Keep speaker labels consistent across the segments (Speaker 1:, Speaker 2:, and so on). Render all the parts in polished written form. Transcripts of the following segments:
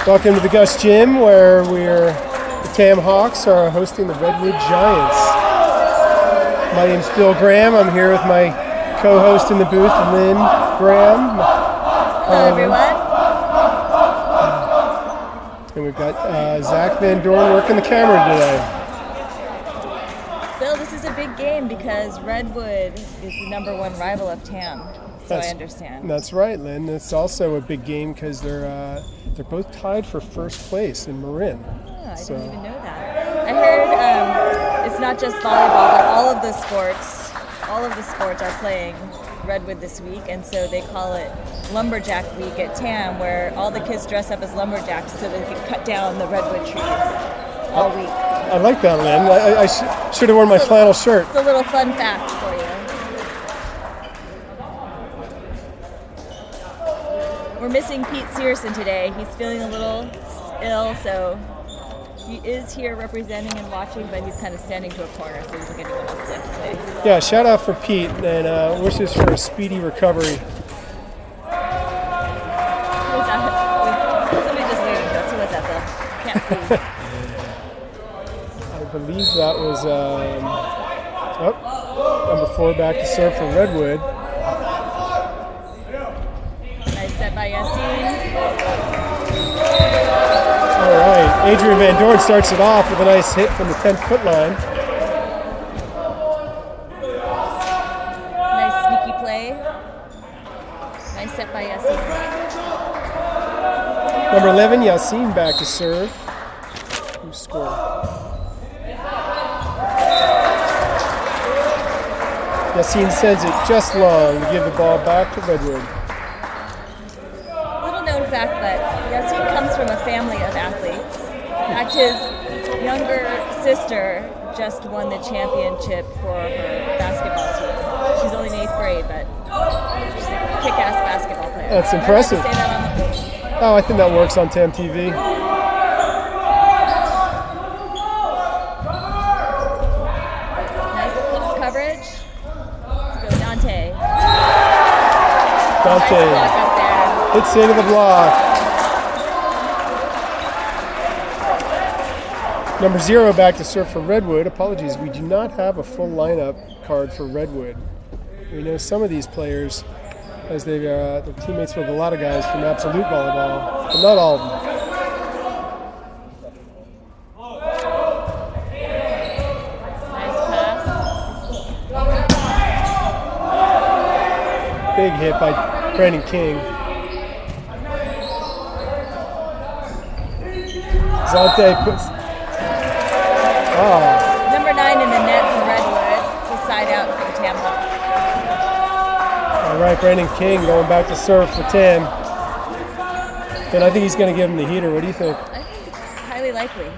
Speaker 1: Welcome to the Gus Gym, where the Tam Hawks are hosting the Redwood Giants. My name's Bill Graham. I'm here with my co-host in the booth, Lynn Graham.
Speaker 2: Hello, everyone.
Speaker 1: And we've got Zach Van Dorn working the camera today.
Speaker 2: Bill, this is a big game because Redwood is the #1 rival of Tam. So I understand.
Speaker 1: That's right, Lynn. It's also a big game because they're both tied for first place in Marin.
Speaker 2: Oh, I didn't even know that. I heard it's not just volleyball, but all of the sports are playing Redwood this week, and so they call it Lumberjack Week at Tam, where all the kids dress up as lumberjacks so they can cut down the redwood trees all week.
Speaker 1: I like that, Lynn. I should have worn my flannel shirt.
Speaker 2: It's a little fun fact for you. We're missing Pete Searson today. He's feeling a little ill, so he is here representing and watching, but he's kind of standing to a corner, so he doesn't get anyone else sick today.
Speaker 1: Yeah, shout out for Pete, and wishes for a speedy recovery.
Speaker 2: Who was that? Somebody just waving at us. Who was that, Bill? Can't see.
Speaker 1: I believe that was number 4 back to serve for Redwood.
Speaker 2: By Yassine.
Speaker 1: All right, Adrian Van Dorn starts it off with a nice hit from the 10-foot line.
Speaker 2: Nice sneaky play. Nice set by Yassine.
Speaker 1: Number 11, Yassine back to serve. Who scored? Yassine sends it just long to give the ball back to Redwood.
Speaker 2: Fact, but Yassine comes from a family of athletes. In fact, his younger sister just won the championship for her basketball team. She's only in 8th grade, but she's a kick-ass basketball player.
Speaker 1: That's impressive.
Speaker 2: Say that on the
Speaker 1: I think that works on TAM TV.
Speaker 2: Nice block coverage. Let's go, Dante.
Speaker 1: Dante.
Speaker 2: Nice block up there.
Speaker 1: Hits into the block. Number 0 back to serve for Redwood. Apologies, we do not have a full lineup card for Redwood. We know some of these players as they're teammates with a lot of guys from Absolute Volleyball, but not all of them.
Speaker 2: Nice pass.
Speaker 1: Big hit by Brandon King. Zante puts.
Speaker 2: Number 9 in the net for Redwood. It's a side out for the Tam Hawks.
Speaker 1: All right, Brandon King going back to serve for Tam. And I think he's going to give him the heater. What do you think?
Speaker 2: I think it's highly likely.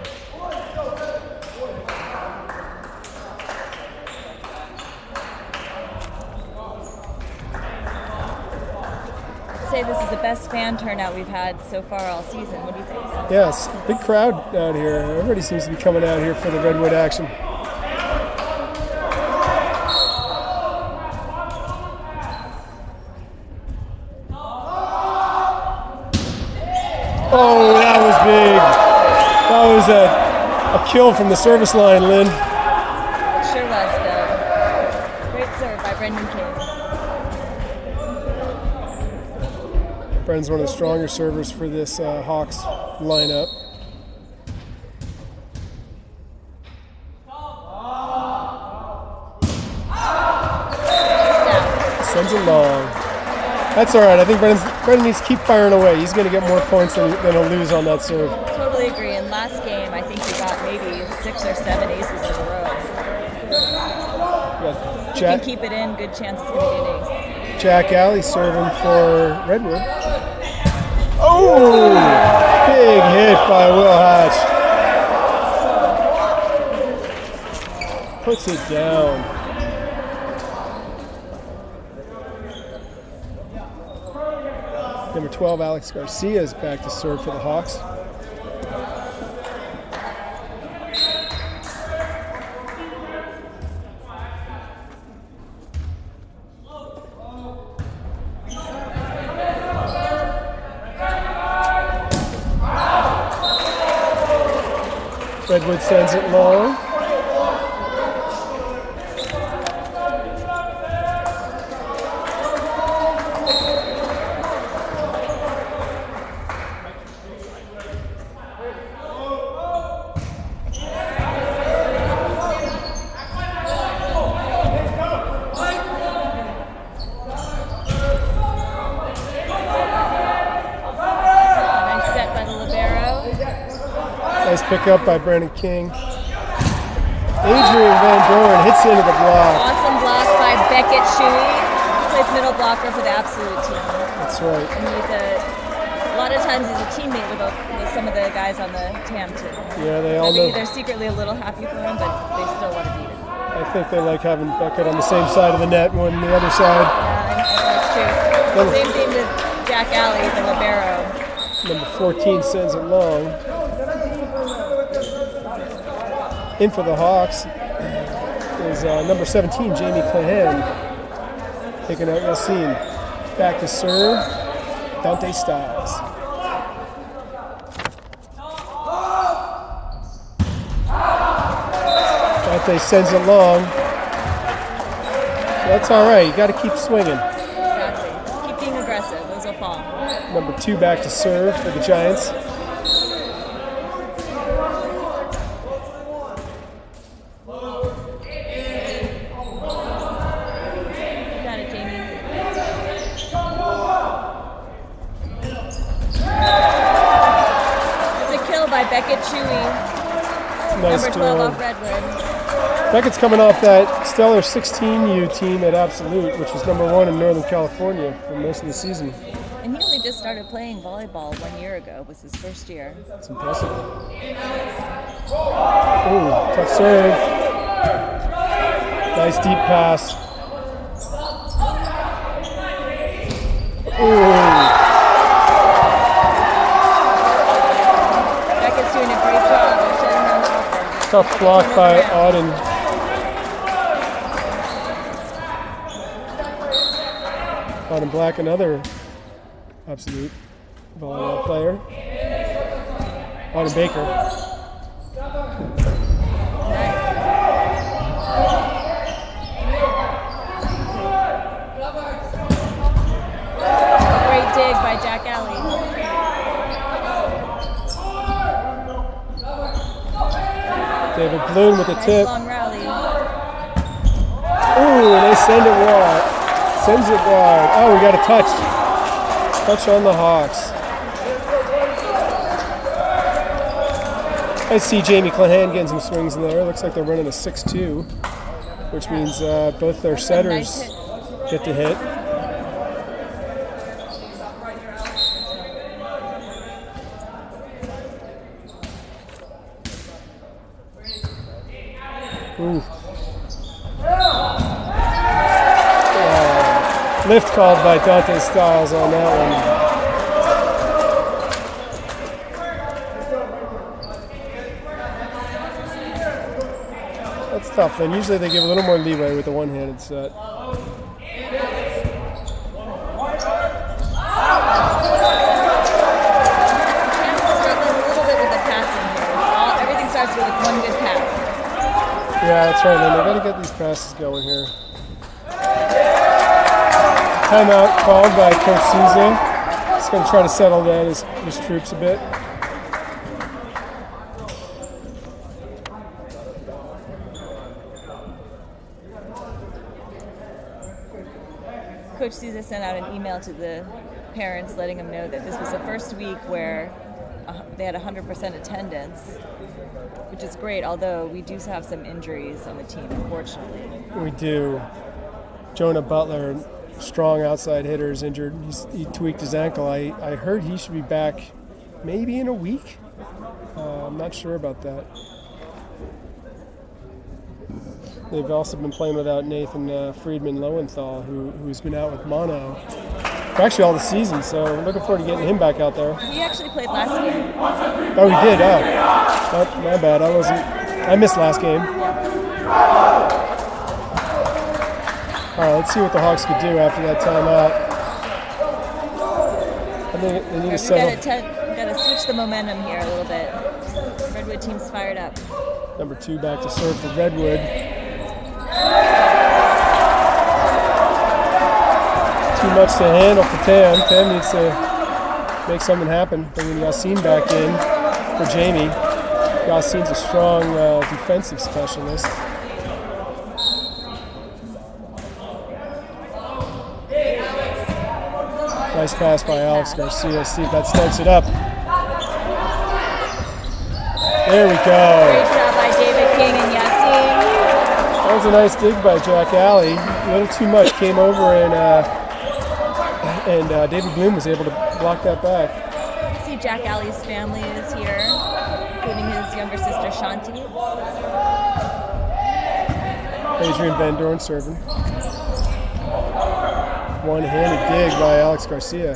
Speaker 2: Say this is the best fan turnout we've had so far all season. What do you think?
Speaker 1: Yes, big crowd out here. Everybody seems to be coming out here for the Redwood action. Oh, that was big. That was a kill from the service line, Lynn.
Speaker 2: It sure was, Bill. Great serve by Brendan King.
Speaker 1: Brendan's one of the stronger servers for this Hawks lineup. Sends it long. That's all right. I think Brendan needs to keep firing away. He's going to get more points than he'll lose on that serve.
Speaker 2: Totally agree. In last game, I think he got maybe 6 or 7 aces in a row.
Speaker 1: Yeah,
Speaker 2: If he can keep it in, good chance it's going to be an ace.
Speaker 1: Jack Alley serving for Redwood. Oh! Big hit by Will Hatch. Puts it down. Number 12, Alex Garcia is back to serve for the Hawks. Redwood sends it long. Nice pickup by Brandon King. Adrian Van Doren hits into the block.
Speaker 2: Awesome block by Beckett Shuey. He plays middle blocker for the Absolute team.
Speaker 1: That's right.
Speaker 2: And a lot of times he's a teammate with some of the guys on the TAM team.
Speaker 1: Yeah, they all know.
Speaker 2: They're secretly a little happy for him, but they still want to beat him.
Speaker 1: I think they like having Beckett on the same side of the net when the other side.
Speaker 2: Yeah, that's true. Same thing with Jack Alley, the libero.
Speaker 1: Number 14 sends it long. In for the Hawks is number 17, Jamie Clahan, taking out Yassine. Back to serve, Dante Styles. Dante sends it long. That's all right, you got to keep swinging.
Speaker 2: Exactly. Keep being aggressive, those will fall.
Speaker 1: Number 2 back to serve for the Giants.
Speaker 2: Beckett Chewy,
Speaker 1: nice
Speaker 2: number 12 off Redwood.
Speaker 1: Beckett's coming off that stellar 16U team at Absolute, which was number 1 in Northern California for most of the season.
Speaker 2: And he only just started playing volleyball 1 year ago. It was his first year.
Speaker 1: That's impressive. Ooh, tough serve. Nice deep pass. Ooh. Tough block by Auden. Auden Black, another Absolute volleyball player. Auden Baker.
Speaker 2: Great dig by Jack Alley.
Speaker 1: David Bloom with the tip.
Speaker 2: Long rally.
Speaker 1: Ooh, they send it wide. Sends it wide. Oh, we got a touch. Touch on the Hawks. I see Jamie Clahan getting some swings in there. Looks like they're running a 6-2, which means both their setters get to hit. Ooh. Lift called by Dante Styles on that one. That's tough then. Usually they give a little more leeway with the one-handed set.
Speaker 2: Everything starts with one good pass.
Speaker 1: Yeah, that's right, man. They got to get these passes going here. Timeout called by Coach Souza. He's going to try to settle down his troops a bit.
Speaker 2: Coach Souza sent out an email to the parents letting them know that this was the first week where they had 100% attendance, which is great, although we do have some injuries on the team, unfortunately.
Speaker 1: We do. Jonah Butler, strong outside hitter, is injured. He tweaked his ankle. I heard he should be back maybe in a week. I'm not sure about that. They've also been playing without Nathan Friedman Lowenthal, who's been out with mono for actually all the season, so looking forward to getting him back out there.
Speaker 2: He actually played last game.
Speaker 1: Oh, he did? Oh, my bad. I missed last game. All right, let's see what the Hawks could do after that timeout. I think they need to settle.
Speaker 2: Got to switch the momentum here a little bit. Redwood team's fired up.
Speaker 1: Number 2 back to serve for Redwood. Too much to handle for Tam. Tam needs to make something happen. Bringing Yassine back in for Jamie. Yassine's a strong defensive specialist. Nice pass by Alex Garcia. See if that starts it up. There we go.
Speaker 2: Great job by David King and Yassine.
Speaker 1: That was a nice dig by Jack Alley. A little too much came over, and David Bloom was able to block that back.
Speaker 2: I see Jack Alley's family is here, including his younger sister Shanti.
Speaker 1: Adrian Van Dorn serving. One-handed dig by Alex Garcia. Ooh,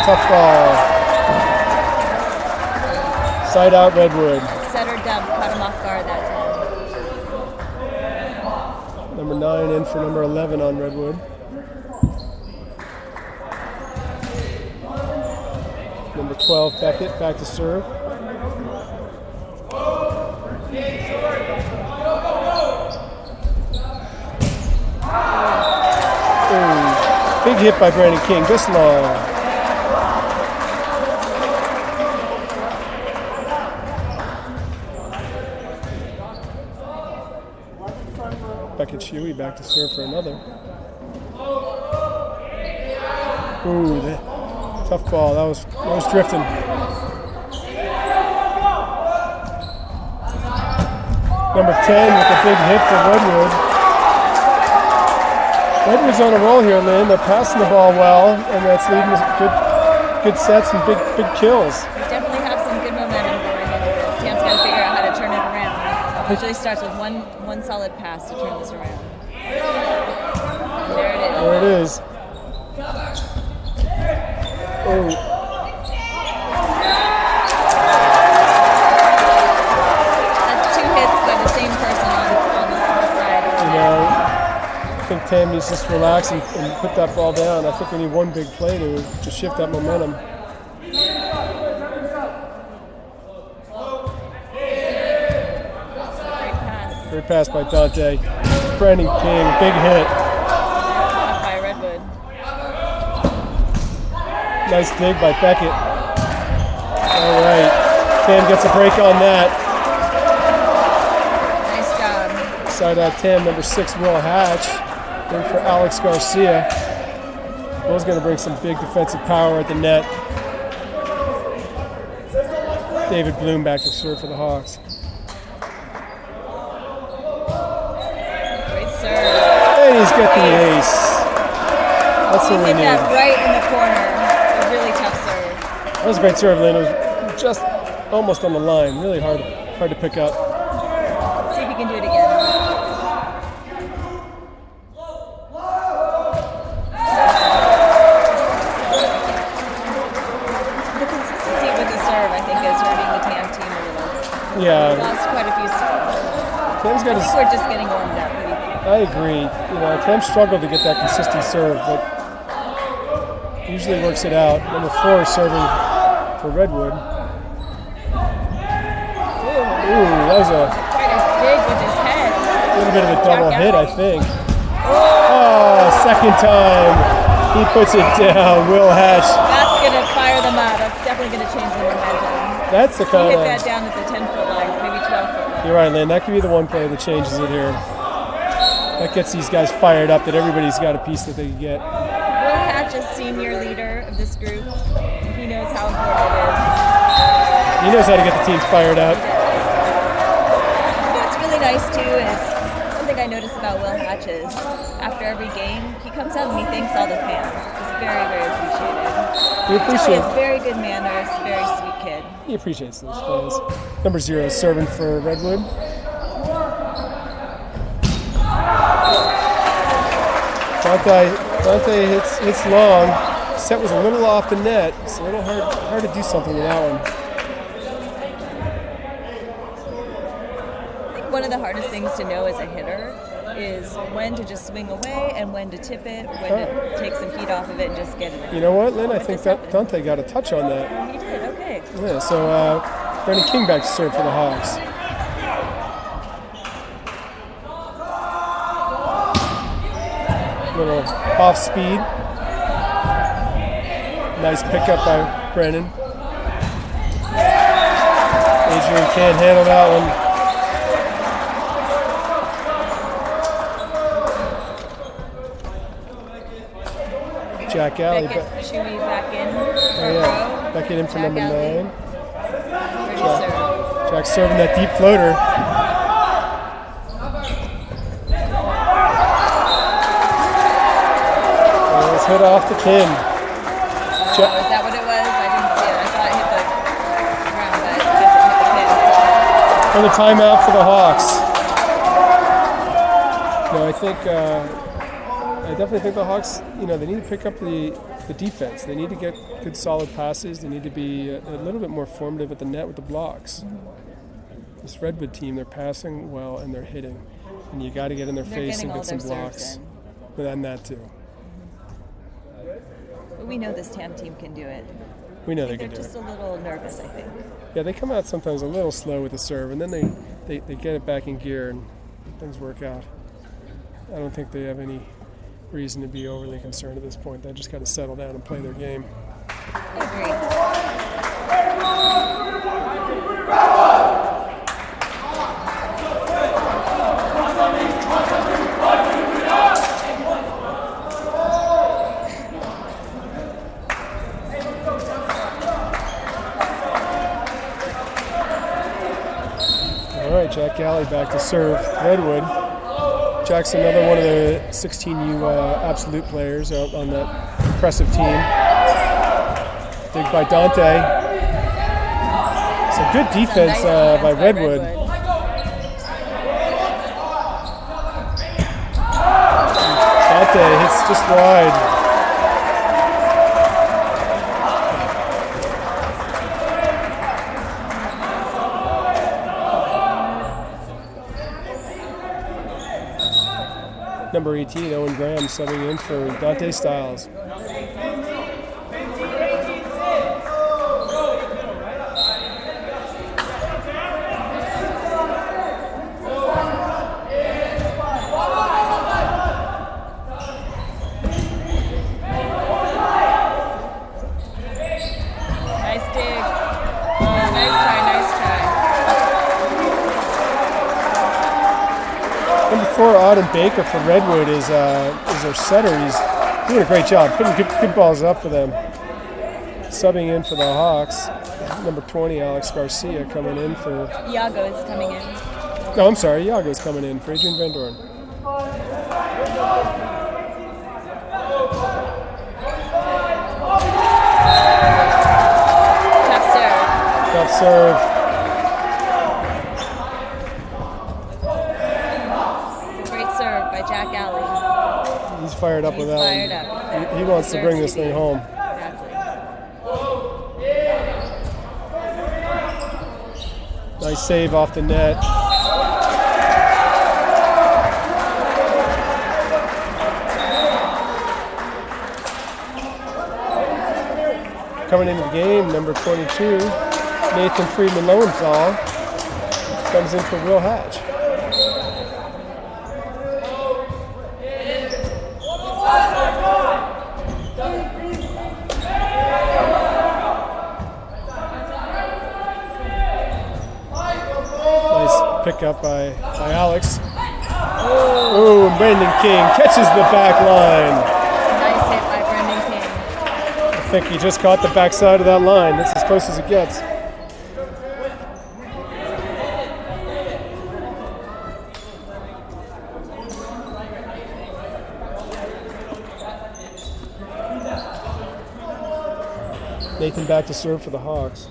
Speaker 1: tough ball. Side out Redwood.
Speaker 2: Setter dump caught him off guard that time.
Speaker 1: Number 9 in for number 11 on Redwood. Number 12 Beckett back to serve. Big hit by Brandon King, just long. Beckett Shuey back to serve for another. Ooh, tough ball. That was drifting. Number 10 with a big hit for Redwood. Redwood's on a roll here, Lynn. They're passing the ball well, and that's leading to good sets and big kills.
Speaker 2: We definitely have some good momentum going into this. Tam's got to figure out how to turn it around. It usually starts with one solid pass to turn this around. There it is.
Speaker 1: There it is. Oh.
Speaker 2: That's 2 hits by the same person on the side.
Speaker 1: You know, I think Tam needs to just relax and put that ball down. I think we need one big play to shift that momentum. Great pass by Dante. Brandon King, big hit.
Speaker 2: By Redwood.
Speaker 1: Nice dig by Beckett. All right, Tam gets a break on that.
Speaker 2: Nice job.
Speaker 1: Side out Tam, number 6, Will Hatch. In for Alex Garcia. Will's going to bring some big defensive power at the net. David Bloom back to serve for the Hawks.
Speaker 2: Great serve.
Speaker 1: And he's got the ace. That's what we
Speaker 2: Hit
Speaker 1: need.
Speaker 2: that right in the corner. A really tough serve.
Speaker 1: That was a great serve, Lynn. It was just almost on the line. Really hard to pick up.
Speaker 2: Let's see if he can do it again. The consistency with the serve, I think, is hurting the TAM team a little.
Speaker 1: Yeah.
Speaker 2: Lost quite a few serves.
Speaker 1: Tam's got
Speaker 2: I think we're just getting warmed up. What do you think?
Speaker 1: I agree. You know, Tam struggled to get that consistent serve, but usually works it out. Number 4 is serving for Redwood. Ooh, that was a
Speaker 2: Quite a dig with his head.
Speaker 1: little bit of a double hit, I think. Oh, second time. He puts it down. Will Hatch.
Speaker 2: That's going to fire them up. That's definitely going to change the momentum.
Speaker 1: That's the
Speaker 2: He
Speaker 1: kind
Speaker 2: hit
Speaker 1: of...
Speaker 2: that down at the 10-foot line, maybe 12-foot line.
Speaker 1: You're right, Lynn. That could be the one play that changes it here. That gets these guys fired up that everybody's got a piece that they can get.
Speaker 2: Will Hatch is senior leader of this group. He knows how important it is.
Speaker 1: He knows how to get the team fired up.
Speaker 2: What's really nice too is something I notice about Will Hatch is after every game he comes out and he thanks all the fans. It's very, very appreciated.
Speaker 1: We appreciate
Speaker 2: He has very good manners, very sweet kid.
Speaker 1: He appreciates those fans. Number 0 serving for Redwood. Dante hits long. Set was a little off the net. It's a little hard to do something with that one.
Speaker 2: I think one of the hardest things to know as a hitter is when to just swing away and when to tip it, when to take some heat off of it and just get it.
Speaker 1: You know what, Lynn? I think that Dante got a touch on that.
Speaker 2: Oh, he did. Okay.
Speaker 1: Yeah. So Brendan King back to serve for the Hawks. Little off speed. Nice pickup by Brennan. Adrian can't handle that one. Jack Alley.
Speaker 2: Chewy back in.
Speaker 1: Back in for number 9.
Speaker 2: Serve.
Speaker 1: Jack serving that deep floater. And it's hit off the pin.
Speaker 2: Is that what it was? I didn't see it. I thought it hit the ground, but I guess it hit the pin.
Speaker 1: And the timeout for the Hawks. No, I definitely think the Hawks, they need to pick up the defense. They need to get good solid passes. They need to be a little bit more formative at the net with the blocks. This Redwood team, they're passing well and they're hitting. And you got to get in their face and get some blocks. And that too.
Speaker 2: But we know this TAM team can do it.
Speaker 1: We know they can do it.
Speaker 2: They're just a little nervous, I think.
Speaker 1: Yeah, they come out sometimes a little slow with the serve, and then they get it back in gear and things work out. I don't think they have any reason to be overly concerned at this point. They just got to settle down and play their game.
Speaker 2: I agree.
Speaker 1: All right, Jack Alley back to serve Redwood. Jack's another one of the 16U absolute players out on that impressive team. Dig by Dante. Some good defense by Redwood. Dante hits just wide. Number 18, Owen Graham, subbing in for Dante Stiles.
Speaker 2: Nice dig. Nice try.
Speaker 1: Number 4, Auden Baker for Redwood is their setter. He's doing a great job, putting good balls up for them. Subbing in for the Hawks, number 20, Alex Garcia, coming in for...
Speaker 2: Iago is coming in.
Speaker 1: No, I'm sorry, Iago's coming in for Adrian Van Doren. Tough serve.
Speaker 2: Jack Alley.
Speaker 1: He's fired up with that one. He wants to bring this thing home.
Speaker 2: Exactly.
Speaker 1: Nice save off the net. Coming into the game, number 22, Nathan Friedman Lowenthal, comes in for Will Hatch. Pick up by Alex. Oh, and Brendan King catches the back line.
Speaker 2: Nice hit by Brendan King.
Speaker 1: I think he just caught the backside of that line. That's as close as it gets. Nathan back to serve for the Hawks.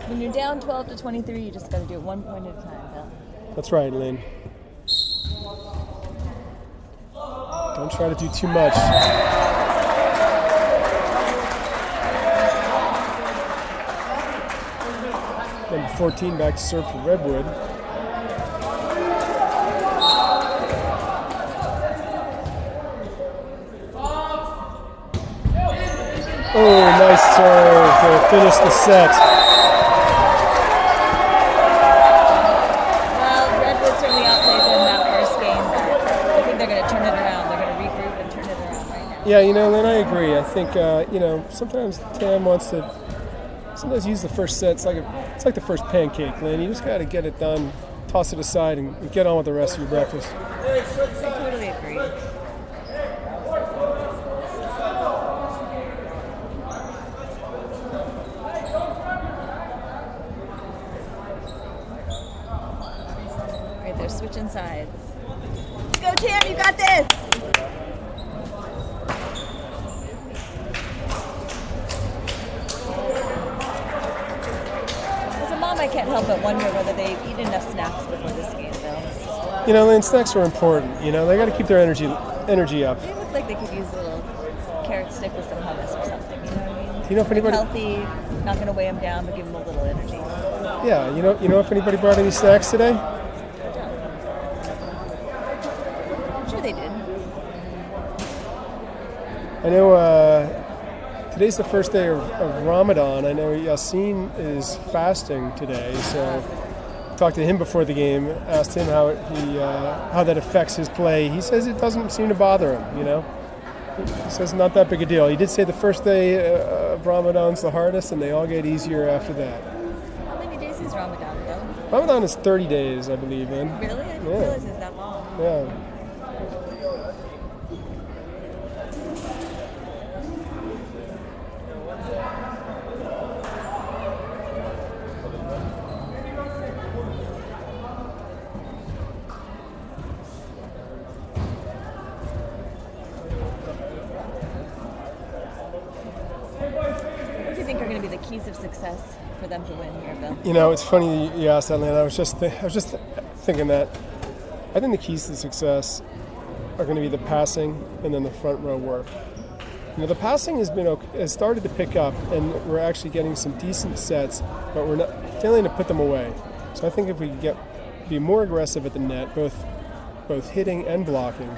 Speaker 2: When you're down 12 to 23, you just got to do it 1 point at a time, Bill.
Speaker 1: That's right, Lynn. Don't try to do too much. Number 14 back to serve for Redwood. Oh, nice serve to finish the set.
Speaker 2: Well, Redwood certainly outplayed them that first game, but I think they're going to turn it around. They're going to regroup and turn it around right now.
Speaker 1: Yeah, Lynn, I agree. I think, sometimes Tam wants to sometimes use the first set. It's like the first pancake, Lynn. You just got to get it done, toss it aside, and get on with the rest of your breakfast.
Speaker 2: I totally agree. Right, they're switching sides. Go, Tam, you got this! As a mom, I can't help but wonder whether they've eaten enough snacks before this game, though.
Speaker 1: Lynn, snacks are important. They got to keep their energy up.
Speaker 2: They look like they could use a little carrot stick with some hummus or something. You know what I mean?
Speaker 1: Do you know if anybody?
Speaker 2: Healthy, not going to weigh them down, but give them a little energy.
Speaker 1: Yeah. You know if anybody brought any snacks today?
Speaker 2: I'm sure they did.
Speaker 1: I know today's the first day of Ramadan. I know Yassine is fasting today, so talked to him before the game, asked him how that affects his play. He says it doesn't seem to bother him, He says not that big a deal. He did say the first day of Ramadan's the hardest, and they all get easier after that.
Speaker 2: How many days is Ramadan, though?
Speaker 1: Ramadan is 30 days, I believe, man.
Speaker 2: Really? I didn't realize it was that long.
Speaker 1: Yeah.
Speaker 2: What do you think are going to be the keys of success for them to win here, Bill?
Speaker 1: It's funny you asked that, Lynn. I was just thinking that I think the keys to success are going to be the passing and then the front row work. The passing has started to pick up, and we're actually getting some decent sets, but we're not failing to put them away. So I think if we could be more aggressive at the net, both hitting and blocking,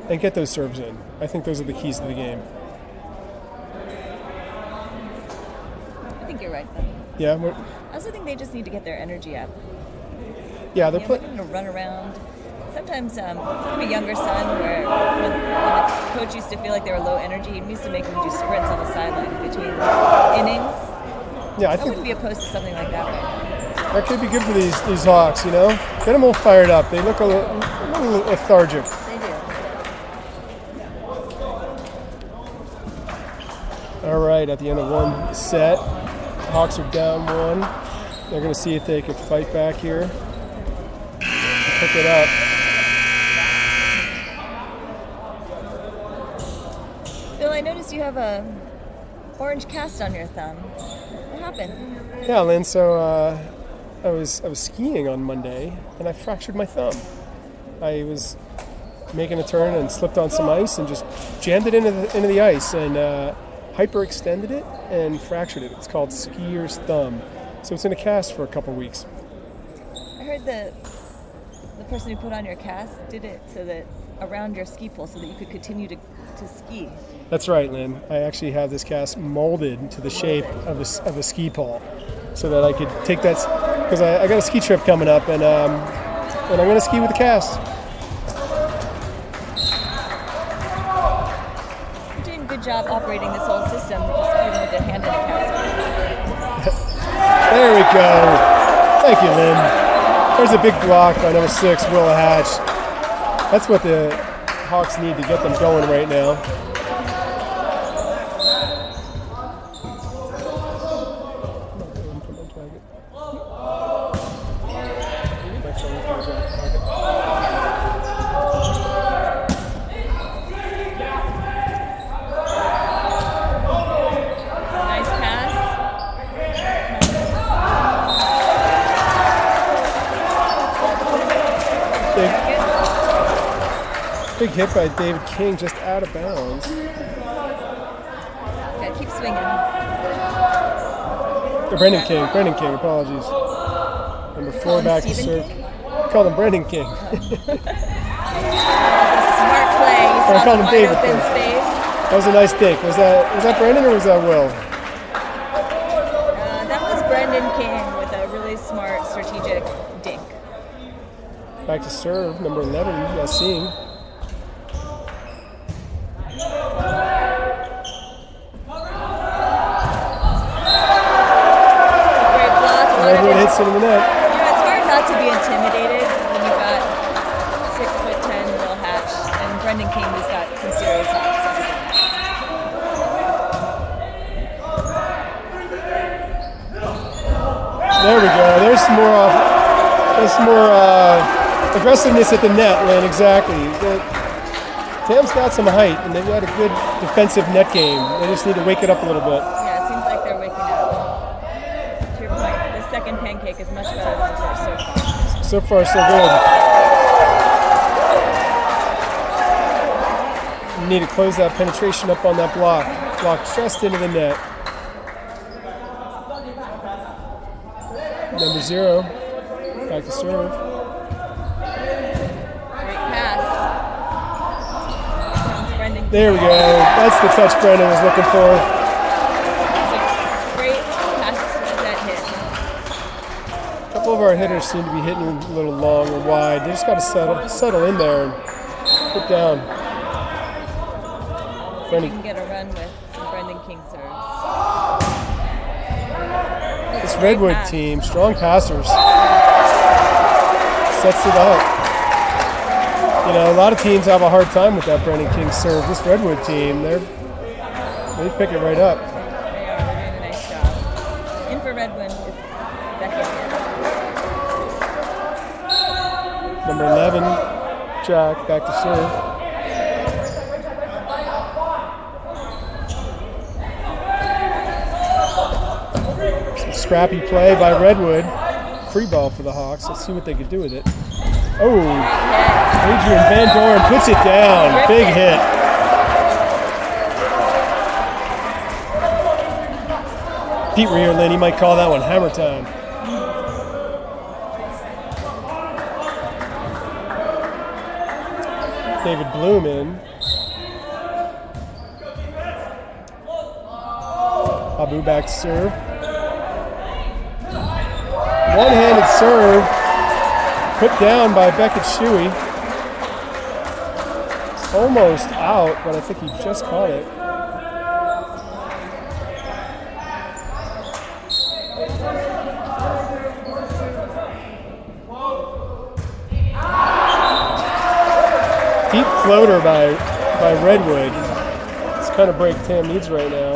Speaker 1: and get those serves in, I think those are the keys to the game.
Speaker 2: I think you're right, though.
Speaker 1: Yeah.
Speaker 2: I also think they just need to get their energy up.
Speaker 1: Yeah, they're
Speaker 2: playing to run around. Sometimes I have a younger son where when the coach used to feel like they were low energy, he used to make them do sprints on the sideline between innings.
Speaker 1: Yeah, I
Speaker 2: wouldn't be opposed to something like that right now.
Speaker 1: That could be good for these Hawks, Get them all fired up. They look a little lethargic.
Speaker 2: They do.
Speaker 1: All right, at the end of one set, Hawks are down one. They're going to see if they can fight back here. Pick it up.
Speaker 2: Bill, I noticed you have a orange cast on your thumb. What happened?
Speaker 1: Yeah, Lynn. So I was skiing on Monday, and I fractured my thumb. I was making a turn and slipped on some ice and just jammed it into the ice and hyperextended it and fractured it. It's called skier's thumb. So it's in a cast for a couple weeks.
Speaker 2: I heard the person who put on your cast did it so that around your ski pole so that you could continue to ski.
Speaker 1: That's right, Lynn. I actually have this cast molded to the shape of a ski pole so that I could take that, because I got a ski trip coming up, and I'm going to ski with the cast.
Speaker 2: You're doing a good job operating this whole system, just even with the hand in a cast.
Speaker 1: There we go. Thank you, Lynn. There's a big block by number 6, Willa Hatch. That's what the Hawks need to get them going right now. Big hit by David King, just out of bounds.
Speaker 2: Yeah, keep swinging.
Speaker 1: Brendan King, apologies. Number 4 back to serve. Call him Brendan King.
Speaker 2: Smart play. You saw the wide open space.
Speaker 1: That was a nice dink. Was that Brendan or was that Will?
Speaker 2: That was Brendan King with a really smart, strategic dink.
Speaker 1: Back to serve, number 11, Yassine.
Speaker 2: Great block.
Speaker 1: Redwood hits it in the net.
Speaker 2: It's hard not to be intimidated when you've got 6'10" Will Hatch and Brendan King, who's got some serious hops.
Speaker 1: There we go. There's some more aggressiveness at the net, Lynn. Exactly. Tam's got some height, and they've got a good defensive net game. They just need to wake it up a little bit.
Speaker 2: Yeah, it seems like they're waking up. To your point, the second pancake is much better than the first so far.
Speaker 1: So far, so good. You need to close that penetration up on that block. Block just into the net. Number 0, back to serve.
Speaker 2: Great pass.
Speaker 1: There we go. That's the touch Brendan was looking for.
Speaker 2: Great pass that hit.
Speaker 1: A couple of our hitters seem to be hitting a little long or wide. They just got to settle in there and put down.
Speaker 2: See if we can get a run with some Brendan King serves.
Speaker 1: This Redwood team, strong passers. Sets it up. You know, a lot of teams have a hard time with that Brendan King serve. This Redwood team, they pick it right up.
Speaker 2: They are. They're doing a nice job. In for Redwood is Beckett.
Speaker 1: Number 11, Jack, back to serve. Scrappy play by Redwood. Free ball for the Hawks. Let's see what they could do with it. Oh, Adrian Van Doren puts it down. Big hit. Pete Rearlin, he might call that one hammer time. David Bloom in. Abu back to serve. One-handed serve, put down by Beckett Shuey. It's almost out, but I think he just caught it. Deep floater by Redwood. It's kind of break Tam needs right now.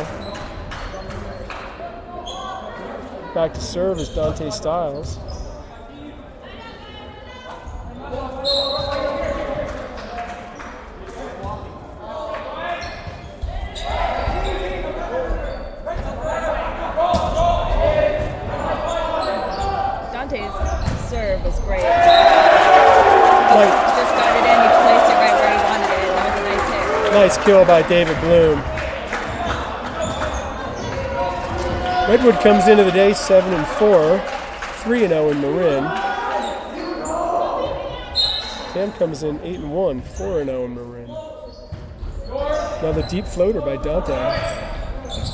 Speaker 1: Back to serve is Dante Styles.
Speaker 2: Dante's serve was great.
Speaker 1: Like,
Speaker 2: Just got it in, he placed it right where he wanted it, and that was a nice hit.
Speaker 1: nice kill by David Bloom. Redwood comes into the day 7-4, 3-0 in Marin. Tam comes in 8-1, 4-0 in Marin. Another deep floater by Dante.
Speaker 2: It's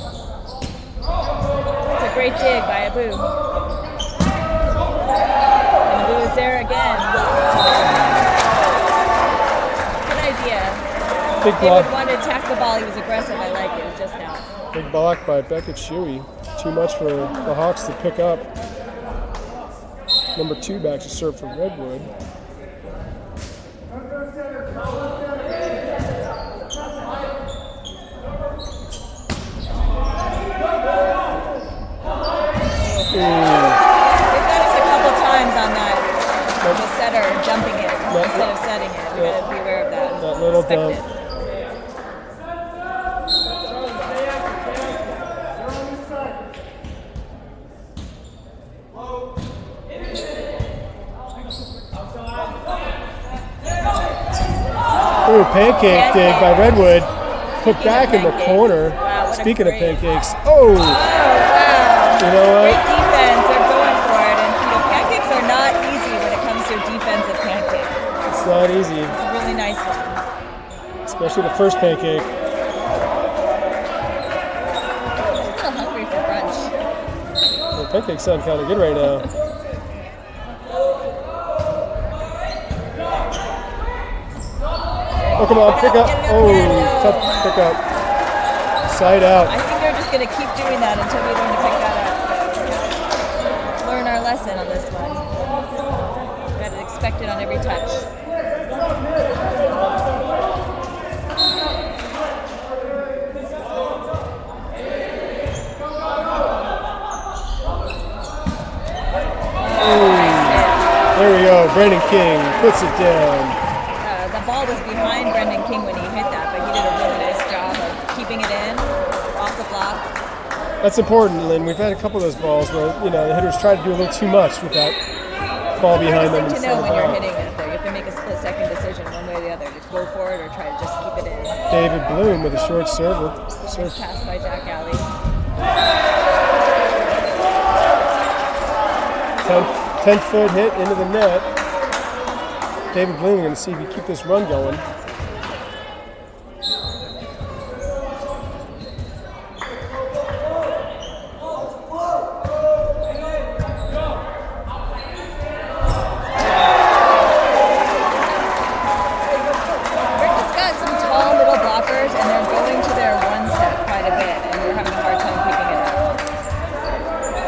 Speaker 2: a great dig by Abu. And Abu is there again. Good idea.
Speaker 1: Big
Speaker 2: David
Speaker 1: block.
Speaker 2: wanted to attack the ball, he was aggressive, I like it, just now.
Speaker 1: Big block by Beckett Shuey. Too much for the Hawks to pick up. Number 2 back to serve for Redwood.
Speaker 2: They've done us a couple times on that. The setter jumping it instead of setting it. We gotta be aware of that.
Speaker 1: That little
Speaker 2: Respect
Speaker 1: dump.
Speaker 2: it.
Speaker 1: Ooh, pancake dig by Redwood. Put back in the
Speaker 2: pancakes.
Speaker 1: corner.
Speaker 2: Wow, what a
Speaker 1: Speaking of
Speaker 2: great-
Speaker 1: pancakes. Oh,
Speaker 2: Wow.
Speaker 1: you know
Speaker 2: Great
Speaker 1: what?
Speaker 2: defense. They're going for it. And pancakes are not easy when it comes to a defensive pancake.
Speaker 1: It's not easy,
Speaker 2: It's a really nice one.
Speaker 1: especially the first pancake. Pancake sound kind of good right now. Oh, come on, pick up. Oh, tough pick up. Side out.
Speaker 2: I think they're just going to keep doing that until we learn to pick that up. Learn our lesson on this one. Got to expect it on every touch.
Speaker 1: There we go. Brendan King puts it down.
Speaker 2: The ball was behind Brendan King when he hit that, but he did a really nice job of keeping it in, off the block.
Speaker 1: That's important, Lynn. We've had a couple of those balls where, you know, the hitters try to do a little too much with that ball behind them.
Speaker 2: To know when you're hitting it, though, you have to make a split-second decision one way or the other, to go for it or try to just keep it in.
Speaker 1: David Bloom with a short serve.
Speaker 2: Nice pass by Jack Alley.
Speaker 1: 10-foot hit into the net. David Bloom going to see if he can keep this run going.